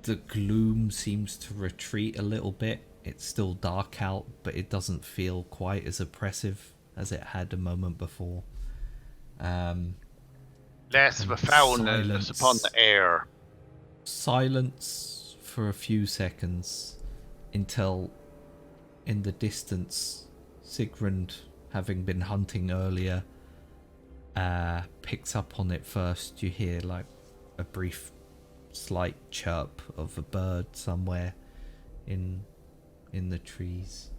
The gloom seems to retreat a little bit. It's still dark out, but it doesn't feel quite as oppressive as it had a moment before. Less of a foulness upon the air. Silence for a few seconds until, in the distance, Sigrun, having been hunting earlier, picks up on it first. You hear like a brief slight chirp of a bird somewhere in the trees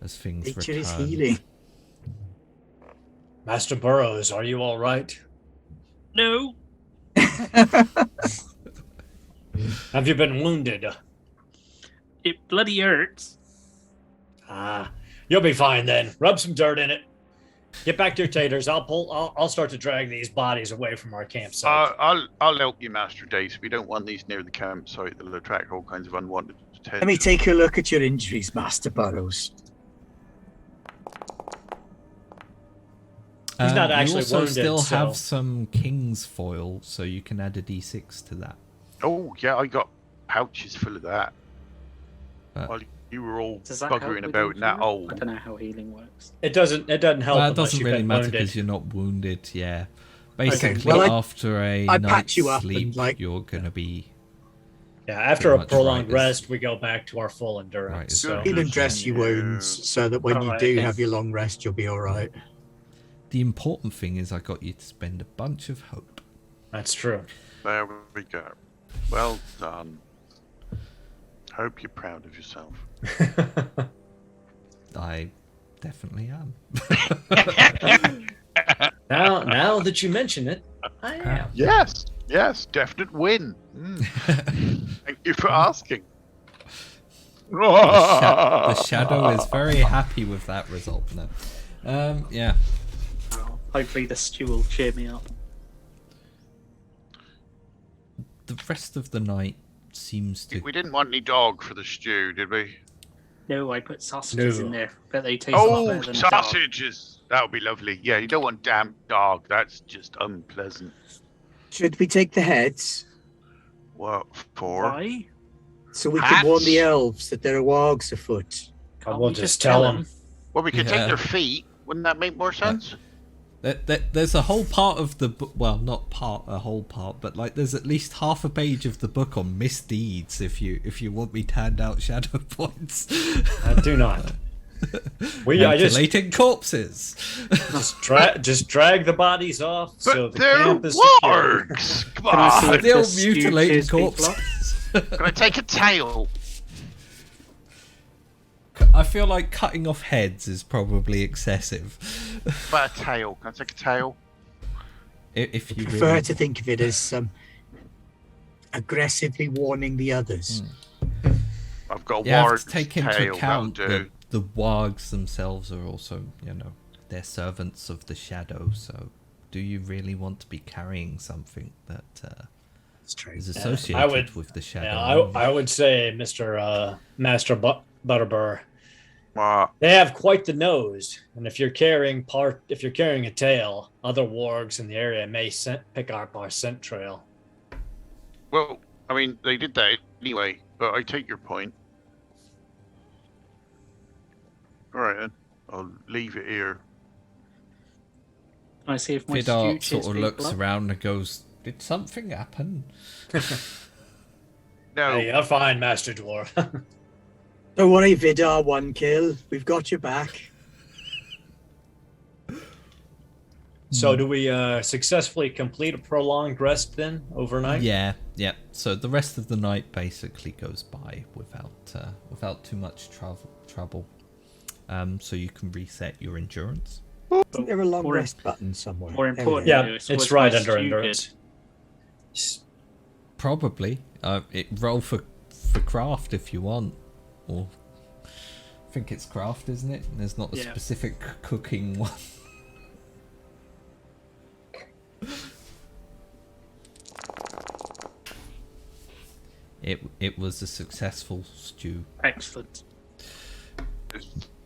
as things Nature return. is healing. Master Burrows, are you all right? No. Have you been wounded? It bloody hurts. You'll be fine then. Rub some dirt in it. Get back to your taters. I'll start to drag these bodies away from our campsite. I'll help you, Master Dace. We don't want these near the campsite. They'll attract all kinds of unwanted attention. Let me take a look at your injuries, Master Burrows. He's not actually you also wounded, still so- have some king's foil, so you can add a d6 to that. Oh yeah, I got pouches full of that. But- While you were all Does that help buggering with about in that healing? hole. I don't know how healing works. It doesn't help. Well, it unless doesn't you've really been matter wounded. because you're not wounded. Yeah, basically, well, after a I night's patch you up sleep, and, like- you're gonna be Yeah, after a much prolonged right, rest, we go back to our full endurance. Right, so good. Heal and dress your wounds so that when you Alright, do okay. have your long rest, you'll be all right. The important thing is I got you to spend a bunch of hope. that's true. There we go. Well done. Hope you're proud of yourself. I definitely am. Now that you mention it, I am. Yes, definite win. Thank you for asking. The shadow is very happy with that result. No. Yeah. Well, hopefully the stew will cheer me up. The rest of the night seems to. We didn't want any dog for the stew, did we? No, I put sausages No. in there, but they taste a lot Oh, better than dog. sausages! That would be lovely. Yeah, you don't want damp dog. That's just unpleasant. Should we take the heads What for? Why? so we can warn the Hats? elves that there are wargs afoot? Can't we'll we just tell them. Well, we could Yeah. take their feet. Wouldn't that make more sense? There's a whole part of the book. Well, not a whole part, but like there's at least half a page of the book on misdeeds. If you want me to hand out shadow points, Do not. I just mutilating corpses. just drag the bodies off so But the they're camp is secure. wargs! Come Can I see on! if Still the stew mutilating cheers people corpses. up? Can I take a tail? I feel like cutting off heads is probably excessive. But a tail. Can I take a tail? If you Prefer really... to think of it as aggressively warning the others. I've got a You have warg's to take tail. into That'll account do. that the wargs themselves are also, they're servants of the shadow. So, do you really want to be carrying something that That's true. is I associated would- with the shadow? Yeah, I would say, Mr. Master Butterbur, What? they have quite the nose, and if you're carrying a tail, other wargs in the area may pick up our scent trail. Well, I mean, they did that anyway, but I take your point. Alright then. I'll leave it here. Can I see if my stew Vidar cheers sort of people looks up? around and goes, "Did something happen?" No, Hey, you're fine, Master Dwarf. Don't worry, Vidar, one kill. We've got your back. So do we successfully complete a prolonged rest then overnight? Yeah. So the rest of the night basically goes by without too much trouble. So you can reset your endurance. Isn't there a long More- rest button somewhere? More There we importantly, go. Yeah, Lewis, it's was right my under stew endurance. Probably. Roll for craft if you want. Or I think it's craft, isn't it? There's not a Yeah. specific cooking one. It was a successful stew. good. Excellent.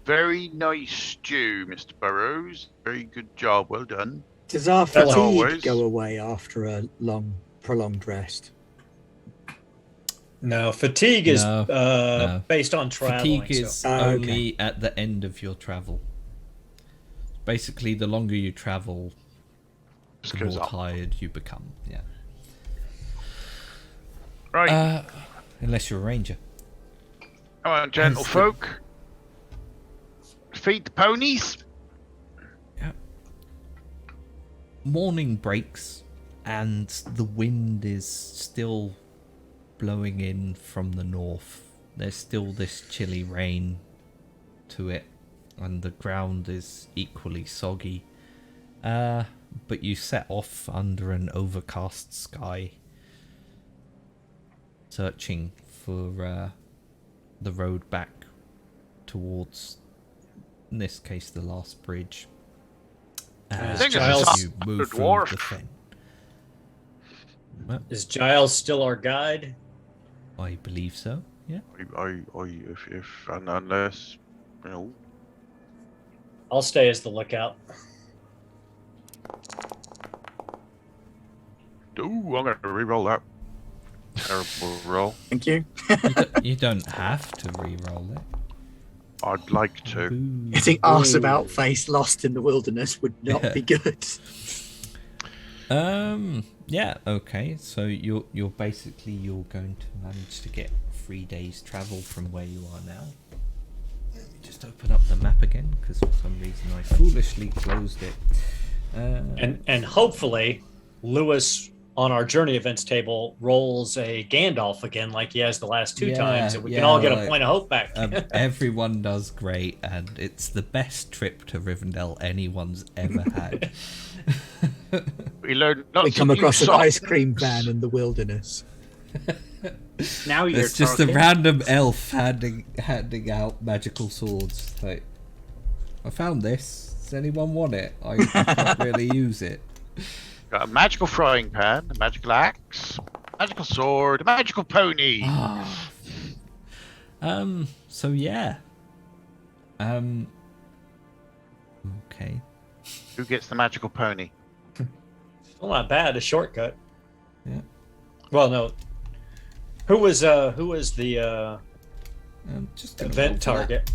Very nice stew, Mr. Burrows. Very good job. Well done. Does our As always. fatigue go away after a long, prolonged rest? No, fatigue is No. based on traveling. Fatigue is so- only at the end of your travel. Basically, the longer you travel, Just the goes more up. tired you become. Yeah. Right. Unless you're a ranger. Come on, gentlefolk. Feed the ponies. Yeah. Morning breaks, and the wind is still blowing in from the north. There's still this chilly rain to it, and the ground is equally soggy. But you set off under an overcast sky, searching for the road back towards, in this case, the last bridge. I As think it's you a move through dwarf. the fen. Is Giles still our guide? I believe so. Yeah. If unless, you know, I'll stay as the lookout. ooh, I'm gonna re-roll that. Terrible roll. Thank you. You don't have to re-roll it. I'd like to. Ooh. Getting arse about face lost in the wilderness would not Yeah. be good. Yeah. Okay. So you're going to manage to get 3 days travel from where you are now. Let me just open up the map again because for some reason I foolishly closed it. And hopefully, Lewis on our journey events table rolls a Gandalf again, like he has the last two Yeah, times, and we can yeah, all get like, a point of hope back. everyone does great, and it's the best trip to Rivendell anyone's ever had. We learned not We to come across use an ice socks. cream van in the wilderness. Now you're It's just a talking. random elf handing out magical swords. Like, I found this. Does anyone want it? I can't really use it. Got a magical frying pan, a magical axe, magical sword, a magical pony. Ah. So yeah. Okay. Who gets the magical pony? Well, not bad. A shortcut. Yeah. Well, no. Who was the Just gonna roll event for that.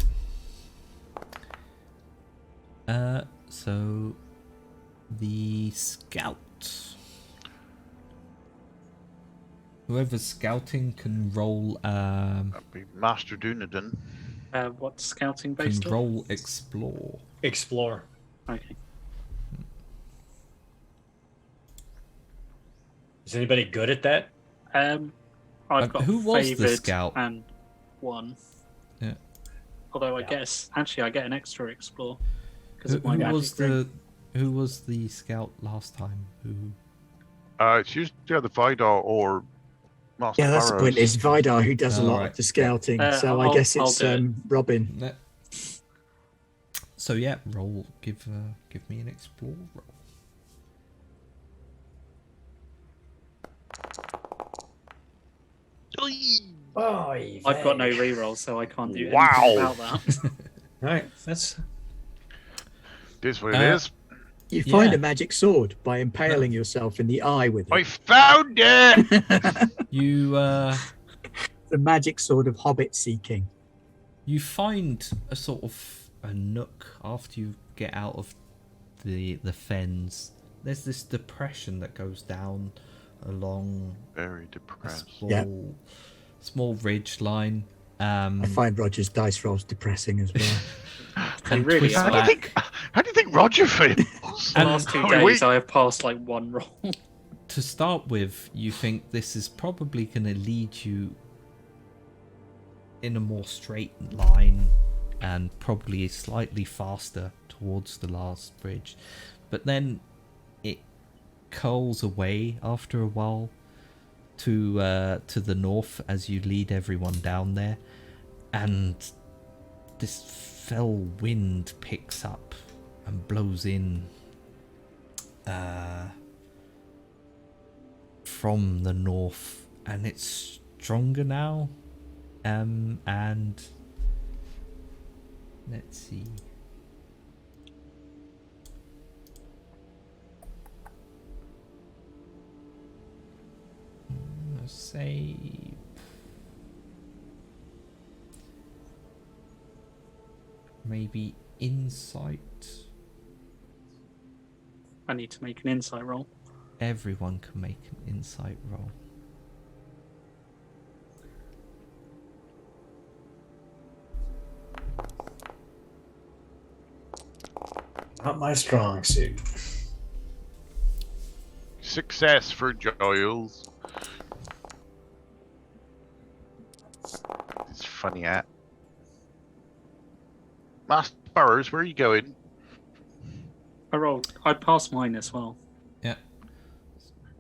target? So the scout. Whoever's scouting can roll. That'd be Master Dunedain. What's scouting Can based on? roll explore. Explore. Okay. Is anybody good at that? I've got who was the favoured scout? and one. Yeah. Although I Yeah. guess actually I get an extra explore because Who, of my who magic was ring. who was the scout last time? Who? It's usually either Vidar or Master Yeah, that's the point. Burrows. It's Vidar who does a Oh, lot right. of the scouting, so I I'll- guess I'll it's do it. Robin. No. So yeah, roll. Give me an explore roll. Oh, I've got no reroll, so I can't do anything Wow. about that. All right, that's This is what it Uh, is. You find Yeah. a magic sword by impaling yourself in the eye with I it. found it. You The magic sword of hobbit seeking. you find a sort of a nook after you get out of the fens. There's this depression that goes down along Very a depressed. small ridge line. I find Roger's dice rolls depressing as well. They and really twist are. back. How do you think Roger feels? The And- last 2 Oh, days wait. I have passed like one roll. To start with, you think this is probably going to lead you in a more straight line and probably slightly faster towards the last bridge. But then it curls away after a while to the north as you lead everyone down there, and this fell wind picks up and blows in from the north, and it's stronger now. And let's see. Let's say maybe insight. I need to make an insight roll. Everyone can make an insight roll. Not my strong suit. Success for Giles. It's funny at. Master Burrows, where are you going? I passed mine as well. Yeah.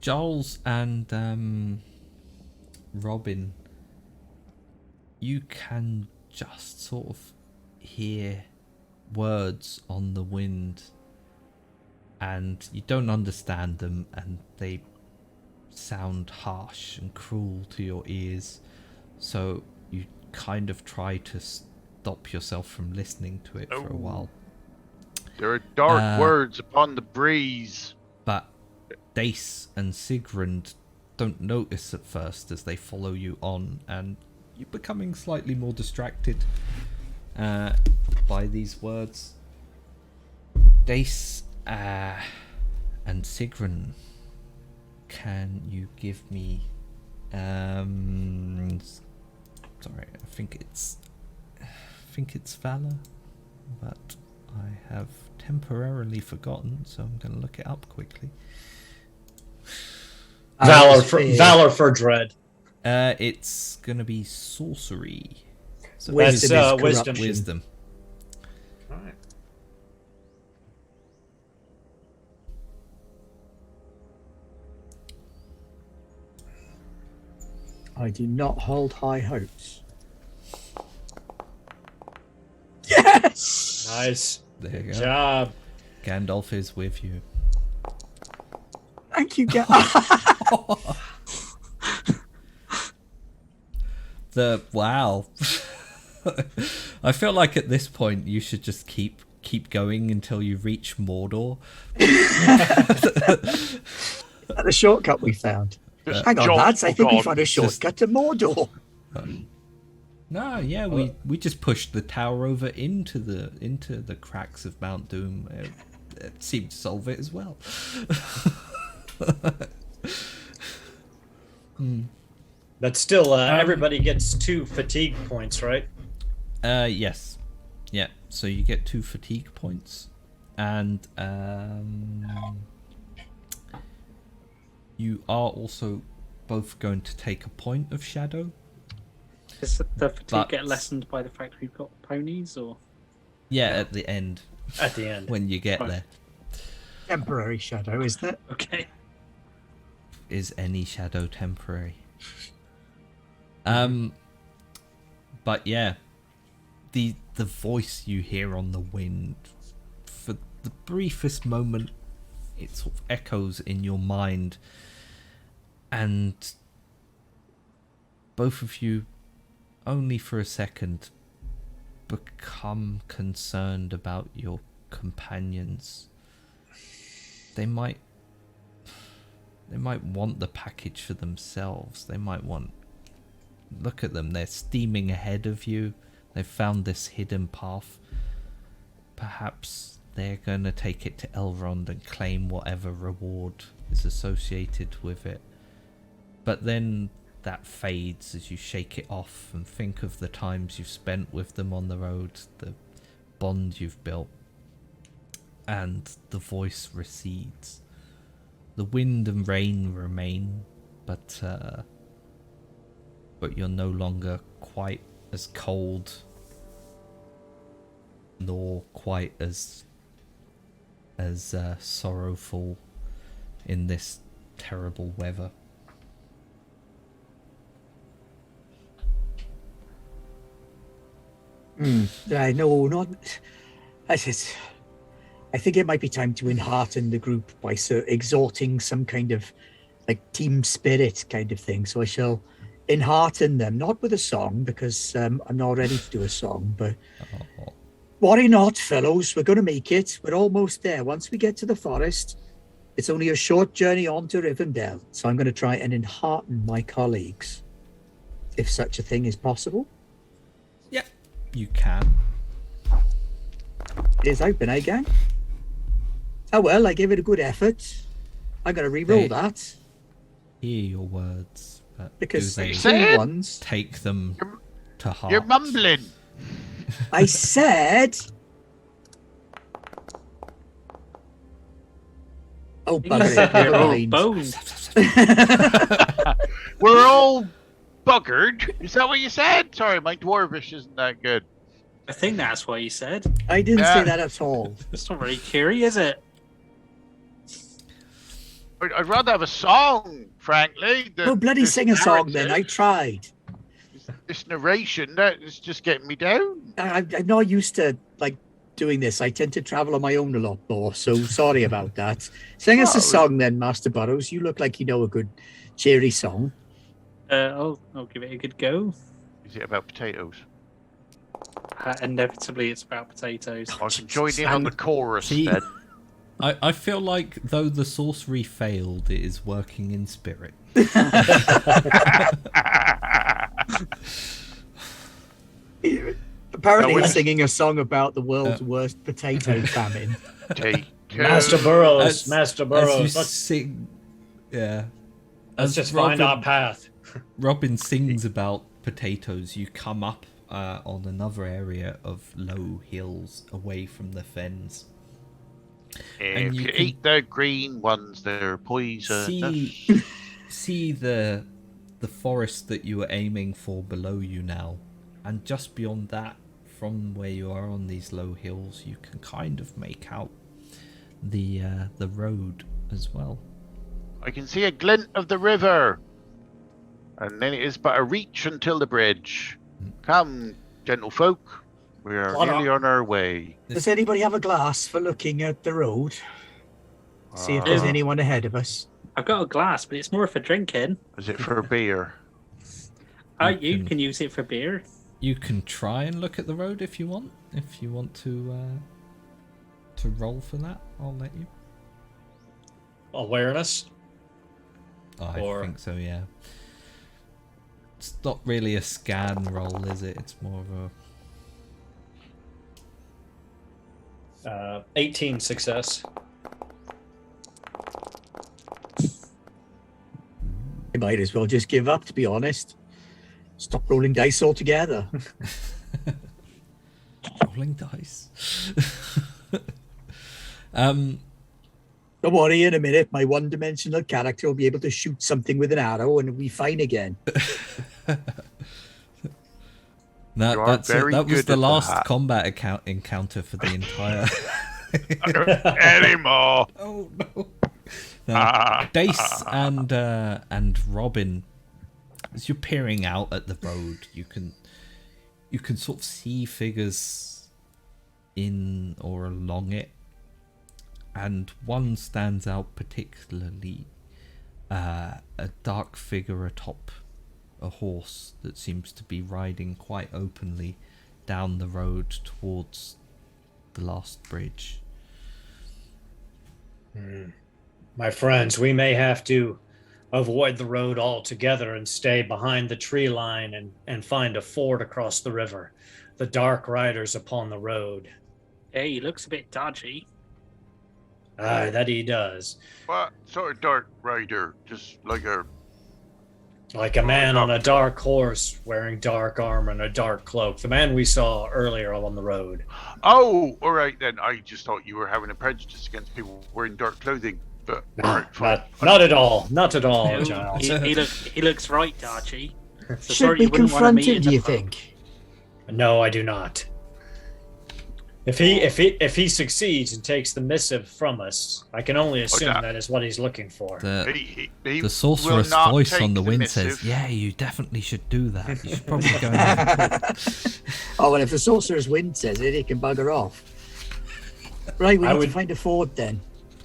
Giles and Robin, you can just sort of hear words on the wind, and you don't understand them, and they sound harsh and cruel to your ears, so you kind of try to stop yourself from listening to it for a while. There are dark words upon the breeze. But Dace and Sigrun don't notice at first as they follow you on, and you're becoming slightly more distracted by these words. Dace and Sigrun, can you give me sorry, I think it's valor, but I have temporarily forgotten, so I'm going to look it up quickly. Valor for dread. It's going to be sorcery. So Wisdom. Wisdom. All right. I do not hold high hopes. Yes! Nice. There you Good go. job. Gandalf is with you. Thank you, guys. Wow. I feel like at this point you should just keep going until you reach Mordor. The shortcut we found. Hang on, lads. I think we found a shortcut to Mordor. No, yeah, we just pushed the tower over into the cracks of Mount Doom. It seemed to solve it as well. But still, everybody gets 2 fatigue points, right? Yes. Yeah, so you get 2 fatigue points, and you are also both going to take a point of shadow. Does the fatigue get lessened by the fact we've got ponies, or? Yeah, at the end. At the end. When you get there. Temporary shadow, isn't it? Okay. Is any shadow temporary? But yeah, the voice you hear on the wind, for the briefest moment, it sort of echoes in your mind, and both of you, only for a second, become concerned about your companions. They might want the package for themselves. They might want... Look at them, they're steaming ahead of you. They've found this hidden path. Perhaps they're going to take it to Elrond and claim whatever reward is associated with it. But then that fades as you shake it off and think of the times you've spent with them on the road, the bond you've built, and the voice recedes. The wind and rain remain, but you're no longer quite as cold, nor quite as as sorrowful in this terrible weather. No, not. I think it might be time to enhearten the group by exhorting some kind of like team spirit kind of thing. So I shall enhearten them, not with a song, because I'm not ready to do a song, but worry not, fellows, we're going to make it. We're almost there. Once we get to the forest, it's only a short journey on to Rivendell. So I'm going to try and enhearten my colleagues, if such a thing is possible. Yeah, you can. It is open, eh, gang? Oh well, I gave it a good effort. I'm going to re-roll that. Hear your words, but Because do they two ones. take them to heart? You're mumbling. I said. Oh, bugger it. Never Oh, mind. bones. We're all buggered. Is that what you said? Sorry, my dwarvish isn't that good. I think that's what he said. I didn't Yeah. say that at all. It's not very cheery, is it? I'd rather have a song, frankly. No, bloody sing a song then. I tried. This narration, that is just getting me down. I'm not used to like doing this. I tend to travel on my own a lot more, so sorry about that. Sing us a song then, Master Burrows. You look like you know a good cheery song. I'll give it a good go. Is it about potatoes? Inevitably, it's about potatoes. I can join in on the chorus See- then. I feel like though the sorcery failed, it is working in spirit. Apparently, No, he's singing a song about the world's worst potato famine. Master Burrows, As- Master As Burrows. you sing, yeah. Let's As just find our path. Robin sings about potatoes. You come up on another area of low hills away from the fens. If you you can eat the green ones, they're poisonous. See the forest that you were aiming for below you now, and just beyond that, from where you are on these low hills, you can kind of make out the road as well. I can see a glint of the river. And then it is but a reach until the bridge. Come, gentlefolk. We are Clodder. nearly on our way. Does anybody have a glass for looking at the road? See if there's Uh, anyone ahead of us. I've got a glass, but it's more for drinking. Is it for beer? You can use it for beer. You can try and look at the road if you want. If you want to roll for that, I'll let you. Awareness. I Or- think so, yeah. It's not really a scan roll, is it? It's more of a 18 success. You might as well just give up, to be honest. Stop rolling dice altogether. rolling dice. Don't worry, in a minute, my one-dimensional character will be able to shoot something with an arrow and it'll be fine again. You are very that was good the at last that. combat encounter for the entire. Anymore. Oh no! Now, Dace and Robin, as you're peering out at the road, you can sort of see figures in or along it, and one stands out particularly. A dark figure atop a horse that seems to be riding quite openly down the road towards the last bridge. My friends, we may have to avoid the road altogether and stay behind the tree line and find a ford across the river. The dark riders upon the road. Hey, he looks a bit dodgy. Aye, that he does. What sort of dark rider? Just like a... Like a man on a dark horse wearing dark armor and a dark cloak. The man we saw earlier on the road. Oh, all right then. I just thought you were having a prejudice against people wearing dark clothing. But all right, fine. Not at all. Not at all, No, Giles. he looks right dodgy. So Should sorry we you wouldn't want to confront meet him, in do the you pub. think? No, I do not. If he succeeds and takes the missive from us, I can only assume that is what he's looking for. The sorcerer's voice on the wind says, "Yeah, you definitely should do that. You should probably go and have a talk." Oh, well, if the sorcerer's wind says it, he can bugger off. Right, we need to find a ford then.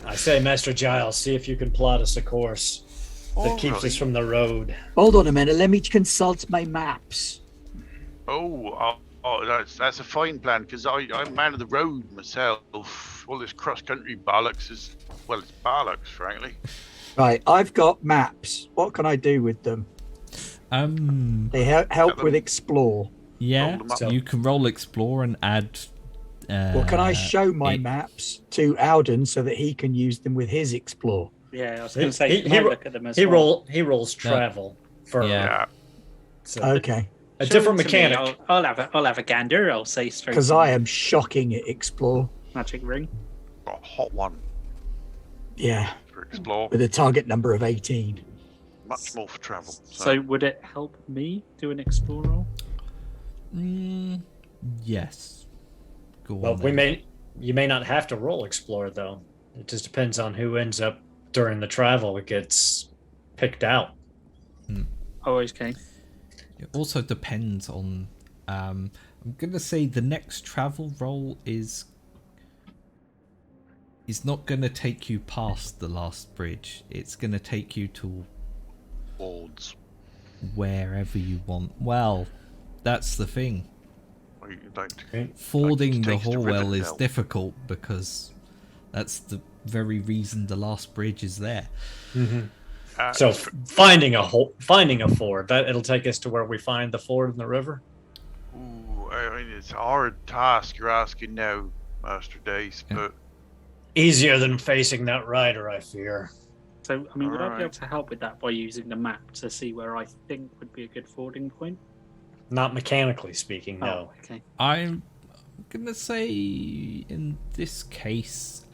I say, Master Giles, see if you can plot us a course that keeps us from the road. Hold on a minute, let me consult my maps. That's a fine plan, because I'm man of the road myself. All this cross-country bollocks is, well, it's bollocks, frankly. Right, I've got maps. What can I do with them? They help with explore. Yeah, so you can roll explore and add... well, can I show my maps to Alden so that he can use them with his explore? Yeah, I was going to say, look at them as he rolls travel for... Yeah. So okay. A different mechanic. I'll have a gander. I'll say straight. Because I am shocking at explore. Magic ring. Got a hot one. Yeah. For explore. With a target number of 18. Much more for travel. So would it help me do an explore roll? Yes. Go on. Well, you may not have to roll explore though. It just depends on who ends up during the travel. It gets picked out. Oh, okay. It also depends on... I'm going to say the next travel roll is not going to take you past the last bridge. It's going to take you to... Wards. Wherever you want. Well, that's the thing. Fording the Horwell is difficult because that's the very reason the last bridge is there. Mm-hmm. So finding a ford, that it'll take us to where we find the ford in the river. Ooh, I mean, it's a hard task you're asking now, Master Dace, but easier than facing that rider, I fear. So, I mean, would I be able to help with that by using the map to see where I think would be a good fording point? Not mechanically speaking, no. Oh, okay. I'm gonna say in this case,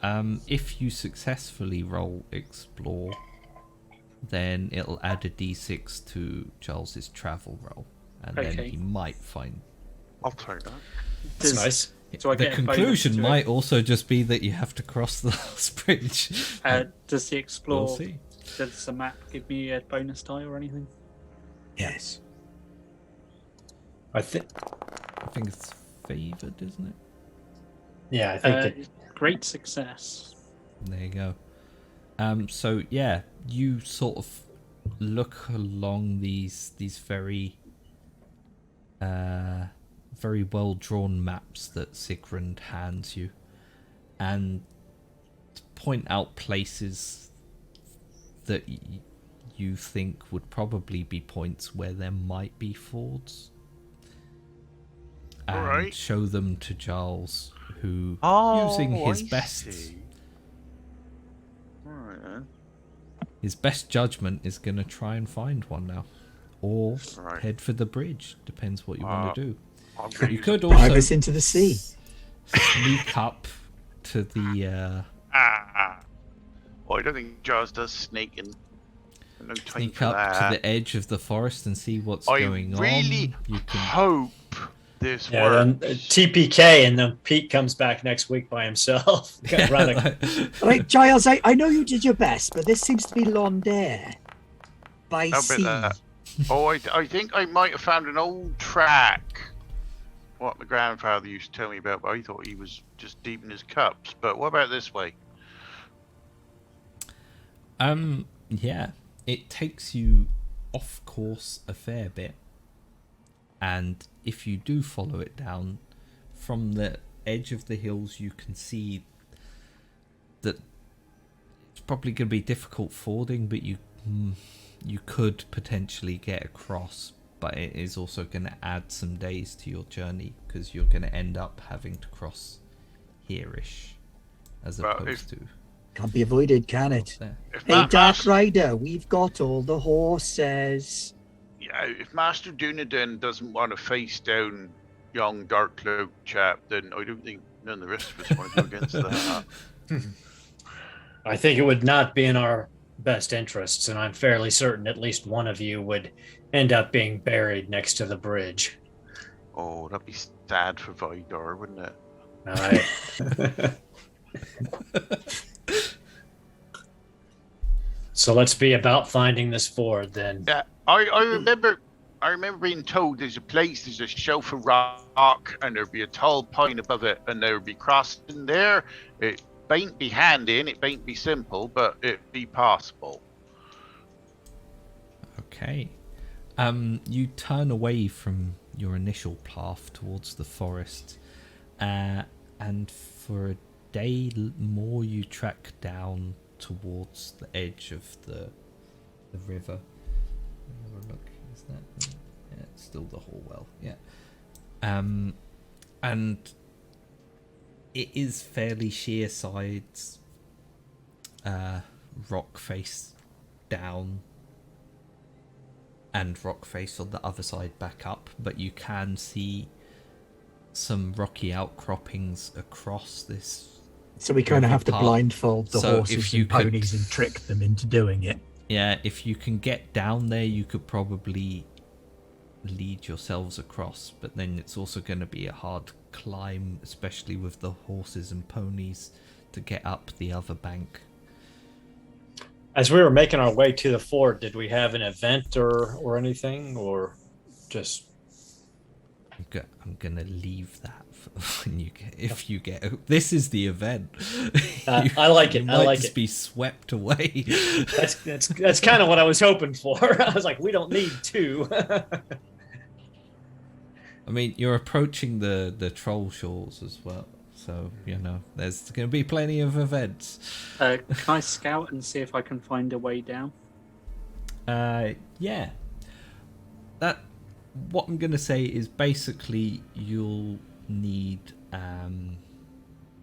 if you successfully roll explore, then it'll add a d6 to Charles's travel roll, and then he might find... I'll take that. That's nice. So the conclusion might also just be that you have to cross the last bridge. Does the explore... We'll see. Does the map give me a bonus die or anything? Yes. I think it's favoured, isn't it? Yeah, I think great success. There you go. So yeah, you sort of look along these very very well drawn maps that Sigrun hands you, and point out places that you think would probably be points where there might be fords. And show them to Giles, who using his his best judgment is going to try and find one now, or head for the bridge. Depends what you want to do. You could also dive us into the sea, sneak up to the. Well, I don't think Giles does sneaking. No time sneak for up that. to the edge of the forest and see what's going on. I really hope this works. Then TPK, and then Pete comes back next week by himself. Right, Giles, I know you did your best, but this seems to be Londair by sea. I think I might have found an old track. What my grandfather used to tell me about, but I thought he was just deep in his cups. But what about this way? Yeah, it takes you off course a fair bit. And if you do follow it down, from the edge of the hills you can see that it's probably going to be difficult fording, but you could potentially get across. But it is also going to add some days to your journey, because you're going to end up having to cross here-ish, as opposed to... Can't be avoided, can it? Hey, Dark Rider, we've got all the horses. Yeah, if Master Dunedain doesn't want to face down young Dark Cloak chap, then I don't think none of the rest of us want to go against that. I think it would not be in our best interests, and I'm fairly certain at least one of you would end up being buried next to the bridge. Oh, that'd be sad for Vidar, wouldn't it? All right. So let's be about finding this ford then. Yeah, I remember being told there's a shelf of rock, and there'd be a tall pine above it, and there would be crossing there. It bain't be handy, and it bain't be simple, but it be possible. Okay. You turn away from your initial path towards the forest, and for a day more you track down towards the edge of the river. Have a look. Is that? Yeah, it's still the Hallwell. Yeah. And it is fairly sheer sides, rock face down, and rock face on the other side back up, but you can see some rocky outcroppings across this. So we kind of have to path. blindfold the So horses if you and could- ponies and trick them into doing it. Yeah, if you can get down there, you could probably lead yourselves across, but then it's also going to be a hard climb, especially with the horses and ponies, to get up the other bank. As we were making our way to the fort, did we have an event or anything, or just? I'm gonna leave that for when you get. If you get, this is the event. I like it. You I might like just it. be swept away. That's kind of what I was hoping for. I was like, we don't need two. I mean, you're approaching the troll shores as well, so you know there's going to be plenty of events. Can I scout and see if I can find a way down? Yeah. That. What I'm going to say is basically you'll need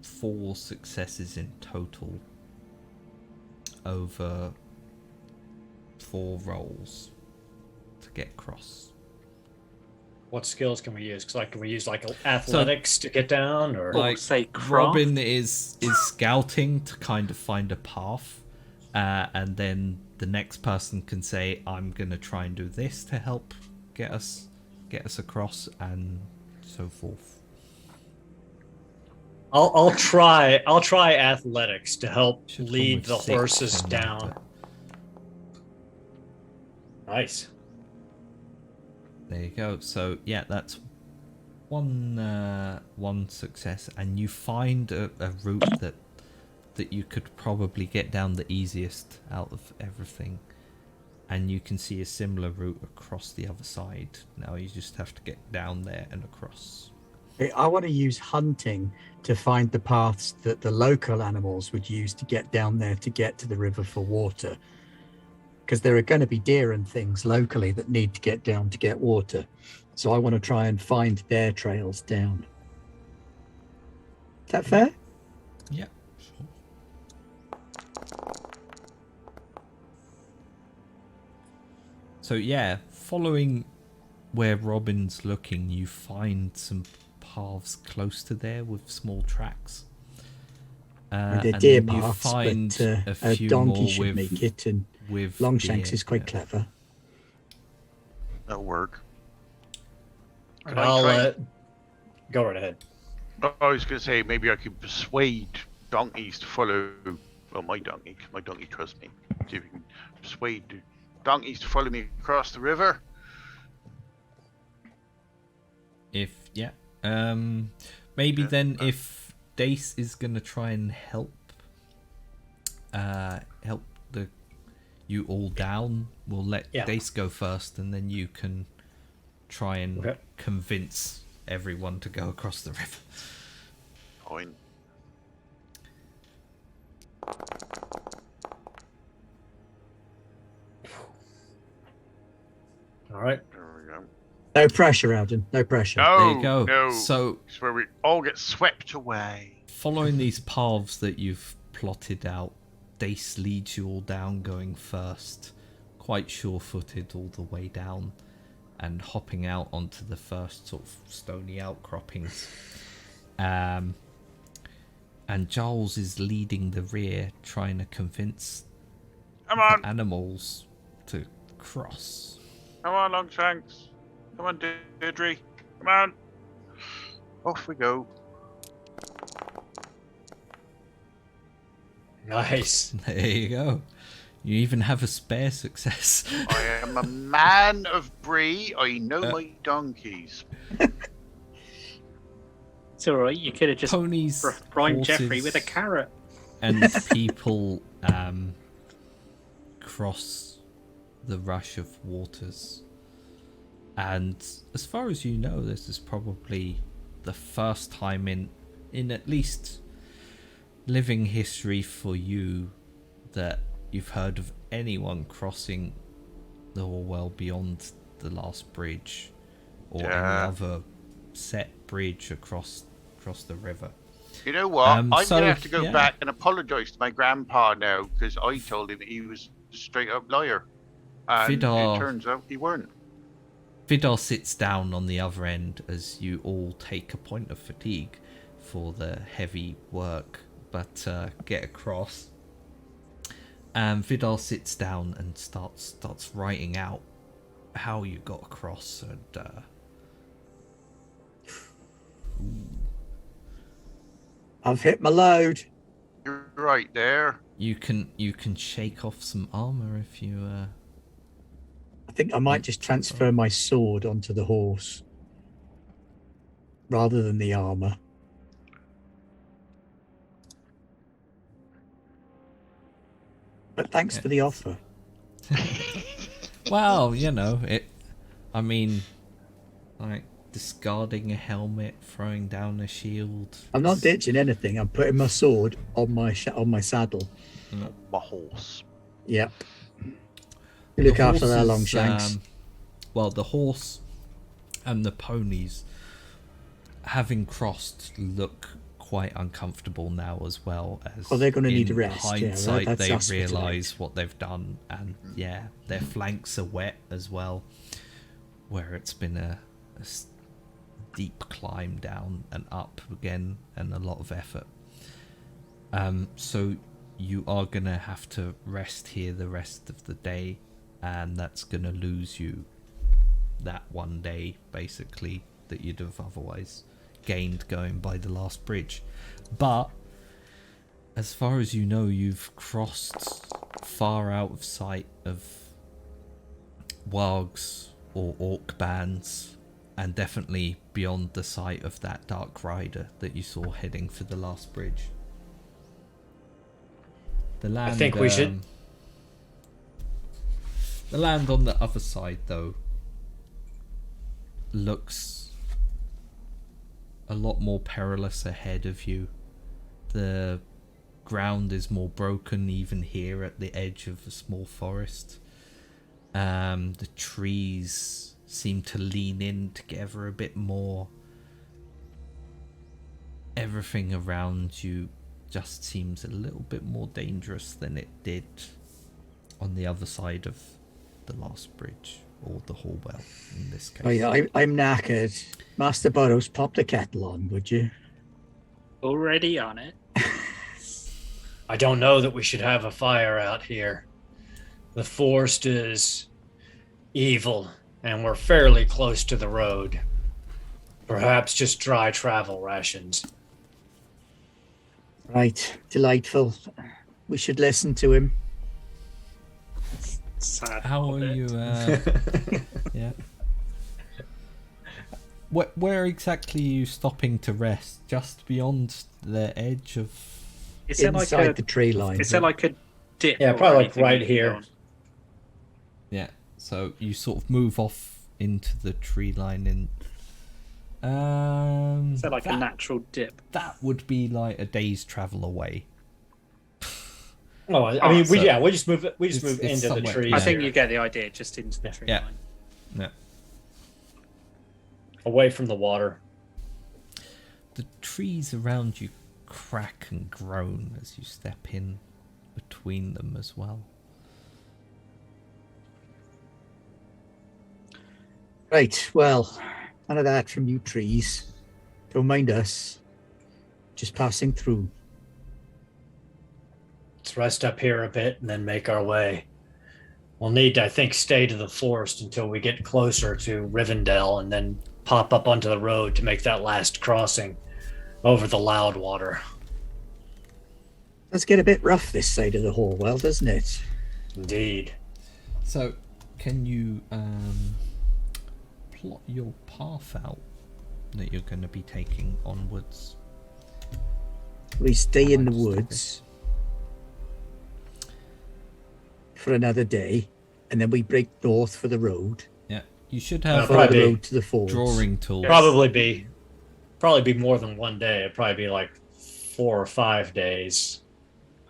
4 successes in total over 4 rolls to get across. What skills can we use? Can we use like athletics to get down, or Like say craft? Robin is scouting to kind of find a path, and then the next person can say, "I'm going to try and do this to help get us across," and so forth. I'll try athletics to help Should come lead with the 6 horses in there, down. but Nice. there you go. So yeah, that's one success, and you find a route that you could probably get down the easiest out of everything. And you can see a similar route across the other side. Now you just have to get down there and across. I want to use hunting to find the paths that the local animals would use to get down there to get to the river for water. Because there are going to be deer and things locally that need to get down to get water. So I want to try and find their trails down. Is that fair? Yeah, sure. So yeah, following where Robin's looking, you find some paths close to there with small tracks. They're and deer then you paths, find but a a few donkey more should make it, and with Longshanks deer, is quite yeah. clever. That'll work. Can I'll I try? go right ahead. I was going to say maybe I could persuade donkeys to follow. Well, my donkey trusts me. See if you can persuade the donkeys to follow me across the river. Maybe Yeah. then if Dace is gonna try and help you all down, we'll let Dace go first, and then you can try and convince everyone to go across the river. Fine. All right. There we go. No pressure, Alden. No pressure. No, There you go. no. So It's where we all get swept away. following these paths that you've plotted out, Dace leads you all down, going first, quite sure-footed all the way down, and hopping out onto the first sort of stony outcroppings. And Giles is leading the rear, trying to convince Come the on, animals to cross. come on, Longshanks. Come on, Deirdre. Come on. Off we go. Nice. There you go. You even have a spare success. I am a man of Bree. I know my donkeys. It's all right. You could have just Ponies, primed horses, Jeffrey with a carrot. and people cross the rush of waters. And as far as you know, this is probably the first time in at least living history for you that you've heard of anyone crossing the Orwell beyond the last bridge or any other set bridge across the river. You know what? I'm going so, to have to go yeah. back and apologise to my grandpa now because I told him he was a straight up liar. And Vidar- it turns out he weren't. Vidar sits down on the other end as you all take a point of fatigue for the heavy work, but get across. And Vidal sits down and starts writing out how you got across. And I've hit my load. You're right there. you can shake off some armor if you. I think I might just transfer my sword onto the horse rather than the armor. But thanks for the offer. Well, you know it. I mean, like discarding a helmet, throwing down a shield. I'm not ditching anything. I'm putting my sword on my saddle. My horse. Yep. You look The after their horses, long shanks. Well, the horse and the ponies, having crossed, look quite uncomfortable now as well. As Oh, they're gonna need in a rest, yeah, hindsight, that's they for tonight. realise what they've done, and yeah, their flanks are wet as well, where it's been a steep climb down and up again, and a lot of effort. So you are gonna have to rest here the rest of the day, and that's gonna lose you that one day basically that you'd have otherwise gained going by the last bridge. But as far as you know, you've crossed far out of sight of wargs or orc bands, and definitely beyond the sight of that dark rider that you saw heading for the last bridge. The land, I think we should. The land on the other side, though, looks a lot more perilous ahead of you. The ground is more broken even here at the edge of a small forest. The trees seem to lean in together a bit more. Everything around you just seems a little bit more dangerous than it did on the other side of the last bridge, or the Hallwell in this case. Oh, yeah, I'm knackered. Master Burrows, pop the kettle on, would you? Already on it. I don't know that we should have a fire out here. The forest is evil, and we're fairly close to the road. Perhaps just dry travel rations. Right, delightful. We should listen to him. Sad How are hobbit. you? Yeah. Where exactly are you stopping to rest? Just beyond the edge of. Is there like Inside the tree line. Is there like a dip? Yeah, or probably like anything right you can here. go on? Yeah. So you sort of move off into the tree line in. Is there like a natural dip? That would be like a day's travel away. Oh, I mean, so we just move it's into the somewhere- trees. I think here, you get the idea. Just into the tree Yeah. line. No. away from the water. The trees around you crack and groan as you step in between them as well. Right, well, none of that from you trees. Don't mind us. Just passing through. Let's rest up here a bit and then make our way. We'll need to, I think, stay to the forest until we get closer to Rivendell and then pop up onto the road to make that last crossing. over the loud water. Let's get a bit rough this side of the Hallwell, doesn't it? Indeed. So, can you plot your path out that you're going to be taking onwards? We stay in the Right, stop woods for another day, and then we break north for the road. Yeah, you should No, have Follow the probably road to the fords. drawing tools. Probably be more than one day. It'd probably be like 4 or 5 days.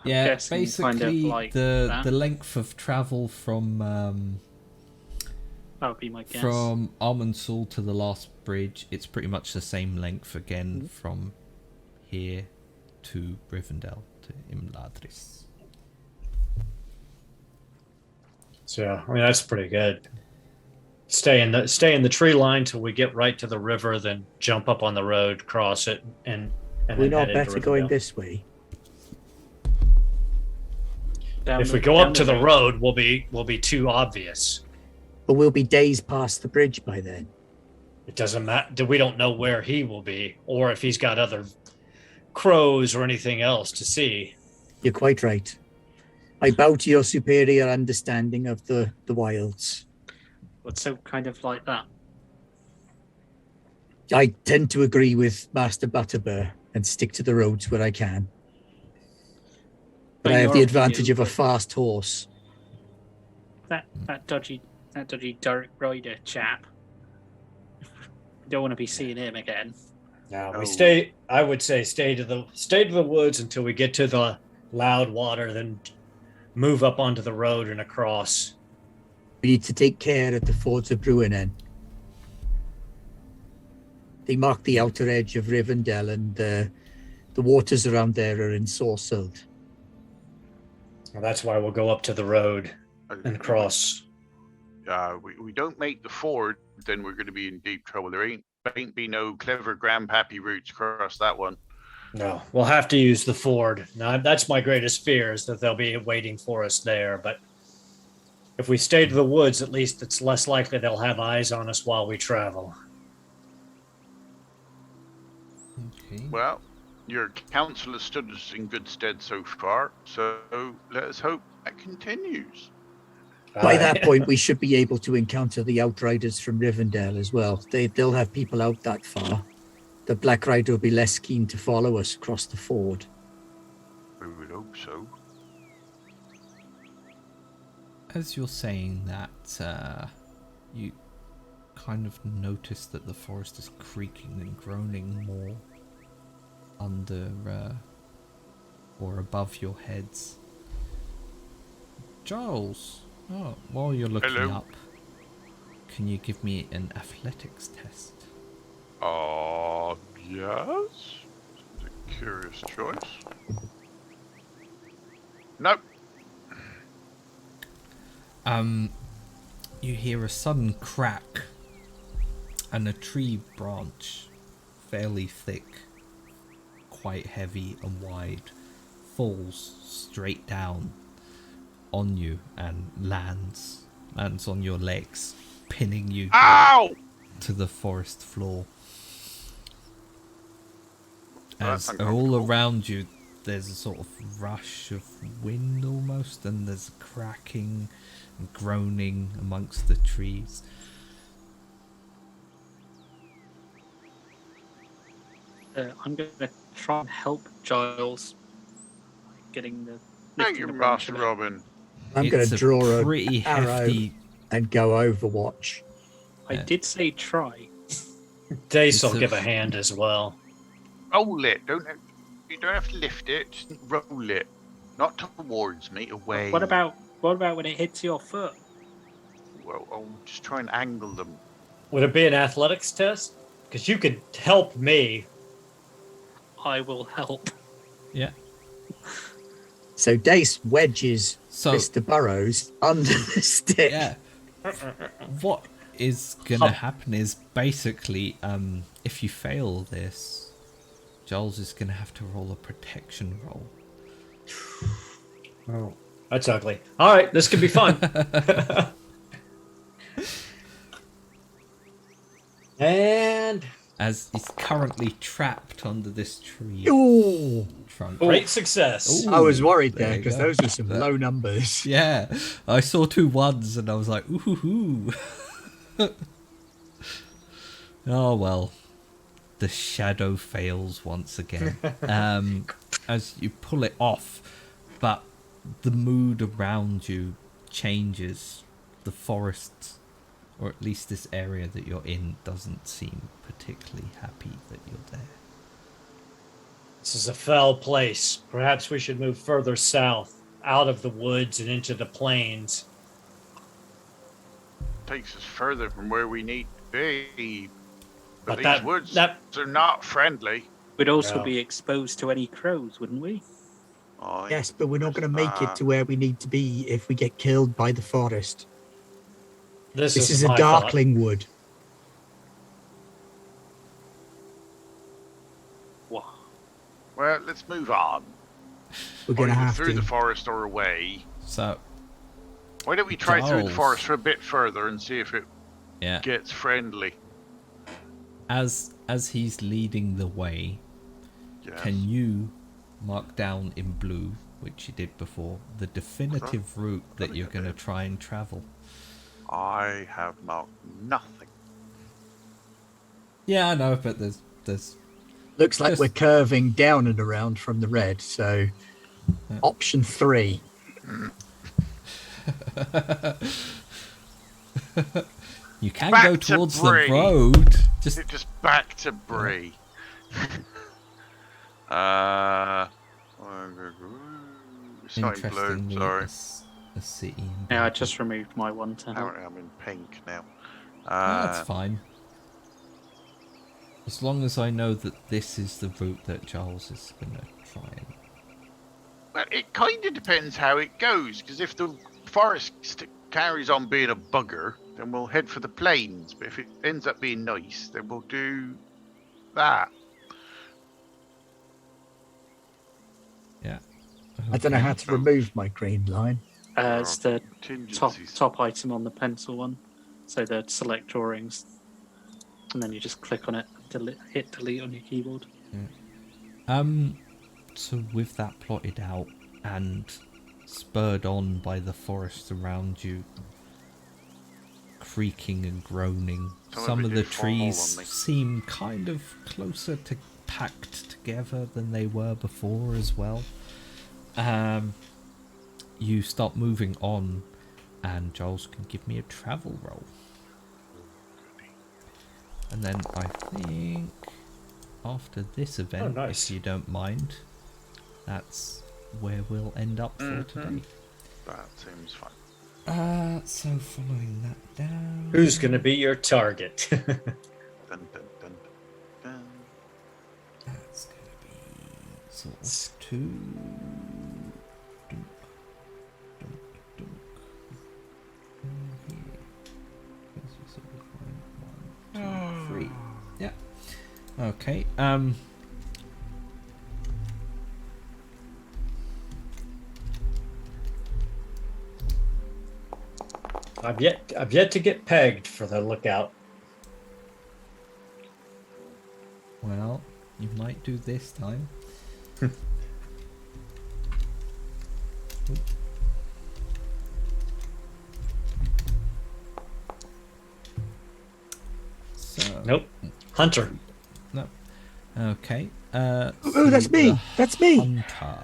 Yeah, guessing basically kind of like the that. length of travel from That would be my guess. from Armansul to the last bridge, it's pretty much the same length again from here to Rivendell to Imladris. So I mean that's pretty good. Stay in the tree line till we get right to the river, then jump up on the road, cross it, and We're then not head into better going Rivendell. this way. If we go up to the road, we'll be too obvious. But we'll be days past the bridge by then. It doesn't matter. We don't know where he will be, or if he's got other crows or anything else to see. You're quite right. I bow to your superior understanding of the wilds. What's so kind of like that? I tend to agree with Master Butterbur and stick to the roads where I can. But I have the your advantage opinion, of a fast horse. that dodgy Derek Ryder chap. We don't want to be seeing him again. Now No. we stay. I would say stay to the woods until we get to the loud water, then move up onto the road and across. We need to take care at the fords of Bruinen. They mark the outer edge of Rivendell, and the waters around there are ensorcelled. Well, that's why we'll go up to the road and cross. We don't make the ford, then we're going to be in deep trouble. There ain't be no clever grandpappy routes across that one. No, we'll have to use the ford. Now, that's my greatest fear, is that they'll be waiting for us there. But if we stay to the woods, at least it's less likely they'll have eyes on us while we travel. Okay. Well, your counsel has stood us in good stead so far, so let us hope that continues. By that point, we should be able to encounter the Outriders from Rivendell as well. They'll have people out that far. The Black Rider will be less keen to follow us across the ford. We would hope so. As you're saying that, you kind of notice that the forest is creaking and groaning more under or above your heads. Giles, while you're looking Hello. up, can you give me an athletics test? Yes. It's a curious choice. Nope. You hear a sudden crack, and a tree branch, fairly thick, quite heavy and wide, falls straight down on you and lands on your legs, pinning you Ow! to the forest floor. That's As all uncomfortable. around you, there's a sort of rush of wind almost, and there's cracking and groaning amongst the trees. I'm going to try and help Giles getting the. Thank lifting you, the Master wrench of it. Robin. I'm going It's to a draw pretty an arrow hefty. and go Overwatch. I did say try. Dace will It's a- give a hand as well. Roll it. You don't have to lift it. Just roll it. Not towards me. Away. What about when it hits your foot? Well, I'll just try and angle them. Would it be an athletics test? Because you could help me. I will help. Yeah. So Dace wedges So Mr. Burrows under the stick. yeah, what is gonna happen is basically, if you fail this, Giles is gonna have to roll a protection roll. Oh, that's ugly. All right, this could be fun. And as he's currently trapped under this tree Ooh, trunk. Great success. Ooh, I was worried there there you because go. those were some low numbers. Yeah, I saw 2 ones and I was like, ooh. Oh well, the shadow fails once again. As you pull it off, but the mood around you changes. The forest, or at least this area that you're in, doesn't seem particularly happy that you're there. This is a fell place. Perhaps we should move further south, out of the woods and into the plains. Takes us further from where we need to be. But But these woods are not friendly. We'd also No. be exposed to any crows, wouldn't we? Oh, Yes, but we're not going to there's make it that. to where we need to be if we get killed by the forest. This This is a my thought. darkling wood. Wow. Well, let's move on. We're going to Either have through to. the forest or away. So, Why don't we try through the Giles. forest for a bit further and see if it yeah, gets friendly? as he's leading the way, Yes. can you mark down in blue, which you did before, the definitive route that you're going to try and travel? I have marked nothing. Yeah, I know, but there's Looks like Just- we're curving down and around from the red. So, option 3. you can Back go to towards the Bree. road. Just Just back to Bree. It's not in blue, interestingly, sorry. a city. in Yeah, I blue. just removed my one to help. Apparently I'm in pink now. That's fine. As long as I know that this is the route that Giles is going to try and... Well, it kind of depends how it goes, because if the forest carries on being a bugger, then we'll head for the plains. But if it ends up being nice, then we'll do that. Yeah. I don't know how to remove my green line. It's the Contingencies. top item on the pencil one. So the select drawings. And then you just click on it, hit delete on your keyboard. So with that plotted out and spurred on by the forest around you, creaking and groaning, some of the trees seem kind of closer to packed together than they were before as well. You start moving on, and Giles can give me a travel roll. And then I think after this event, nice. if you don't mind, that's where we'll end up for today. That seems fine. So following that down. Who's going to be your target? Dun, dun, dun, dun. That's going to be sort of 2. Dunk, dunk, dunk. Here. Guess we sort of find 1, 2, 3. Yeah. Okay. I've yet to get pegged for the lookout. Well, you might do this time. So, Nope. Hunter. no. Okay. Oh, that's me. the That's me. Hunter.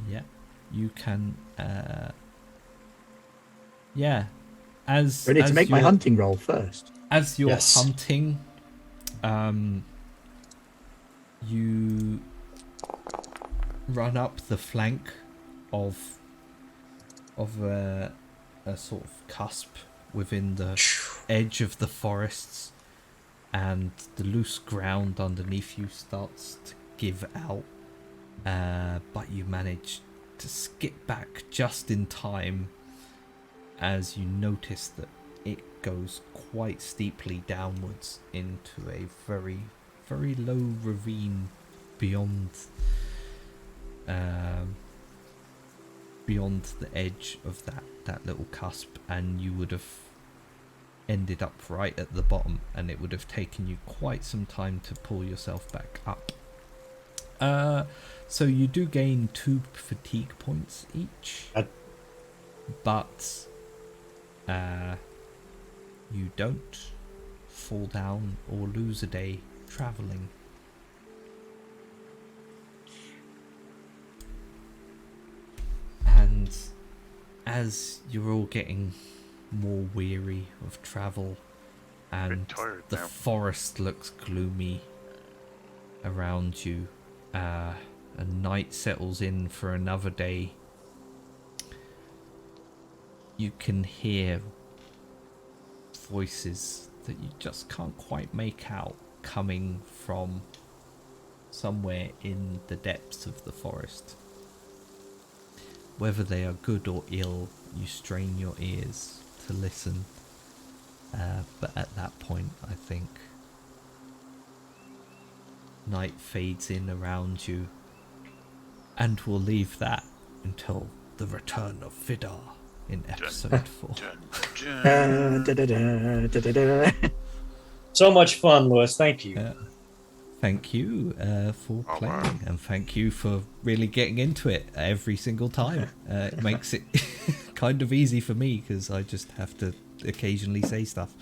Yeah, you can. Yeah, as We need to make my you're- hunting roll first. As you're Yes. hunting, you run up the flank of a sort of cusp within the edge of the forests, and the loose ground underneath you starts to give out, but you manage to skip back just in time as you notice that it goes quite steeply downwards into a very, very low ravine beyond beyond the edge of that little cusp, and you would have ended up right at the bottom, and it would have taken you quite some time to pull yourself back up. So you do gain 2 fatigue points each, but you don't fall down or lose a day traveling. And as you're all getting more weary of travel and the forest looks gloomy around you, and night settles in for another day, you can hear voices that you just can't quite make out coming from somewhere in the depths of the forest. Whether they are good or ill, you strain your ears to listen. But at that point, I think night fades in around you, and we'll leave that until the return of Vidar in episode 4. So much fun, Lewis. Thank you. Thank you for playing, and thank you for really getting into it every single time. It makes it kind of easy for me because I just have to occasionally say stuff.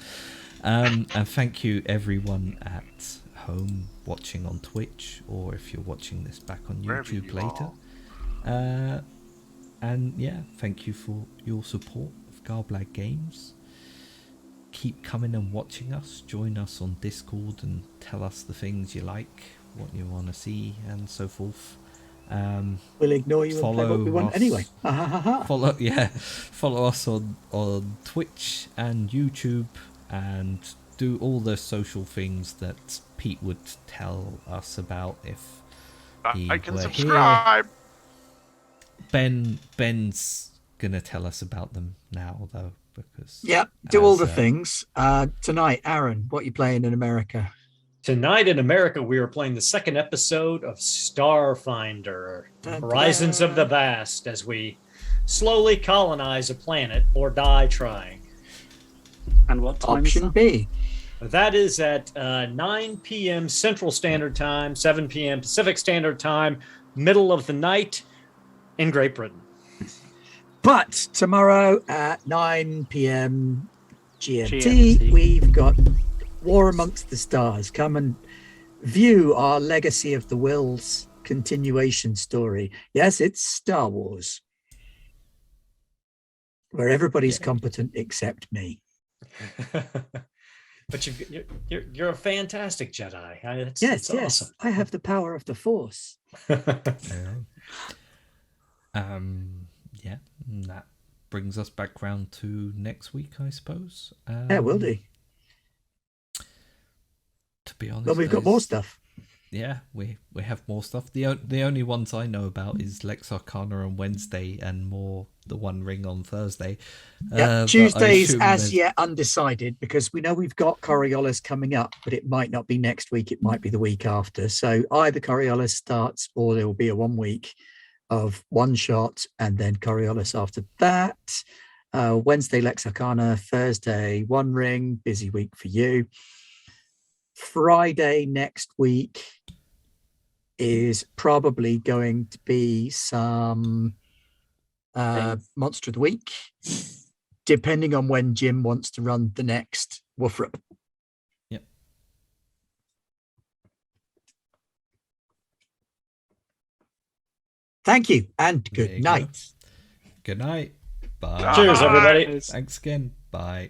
And thank you everyone at home watching on Twitch, or if you're watching this back on YouTube later. And yeah, thank you for your support of Garblag Games. Keep coming and watching us. Join us on Discord and tell us the things you like, what you want to see, and so forth. We'll ignore you and play what we want anyway. Follow us on Twitch and YouTube, and do all the social things that Pete would tell us about if he I can were subscribe. Here. Ben's gonna tell us about them now, though, because do all the things. Tonight, Aaron, what are you playing in America? Tonight in America, we are playing the second episode of Starfinder, Horizons of the Vast, as we slowly colonize a planet or die trying. And what time Option B? That is at 9 p.m. Central Standard Time, 7 p.m. Pacific Standard Time, middle of the night in Great Britain. But tomorrow at 9 p.m. GMT, we've got War Amongst the Stars. Come and view our Legacy of the Wills continuation story. Yes, it's Star Wars, where everybody's competent except me. But you're a fantastic Jedi. Yes, awesome. I have the power of the Force. Yeah, that brings us back round to next week, I suppose. Yeah, will do. To be honest, well, we've got more stuff. Yeah, we have more stuff. The only ones I know about is Lex Arcana on Wednesday and more the One Ring on Thursday. Tuesday's as yet undecided, because we know we've got Coriolis coming up, but it might not be next week. It might be the week after. So either Coriolis starts, or there will be a 1 week of one shot and then Coriolis after that. Wednesday, Lex Arcana. Thursday, One Ring. Busy week for you. Friday next week is probably going to be some Monster of the Week, depending on when Jim wants to run the next Woofrup. Yep. Thank you, and good night. Good night. Bye. Cheers, everybody. Thanks again. Bye.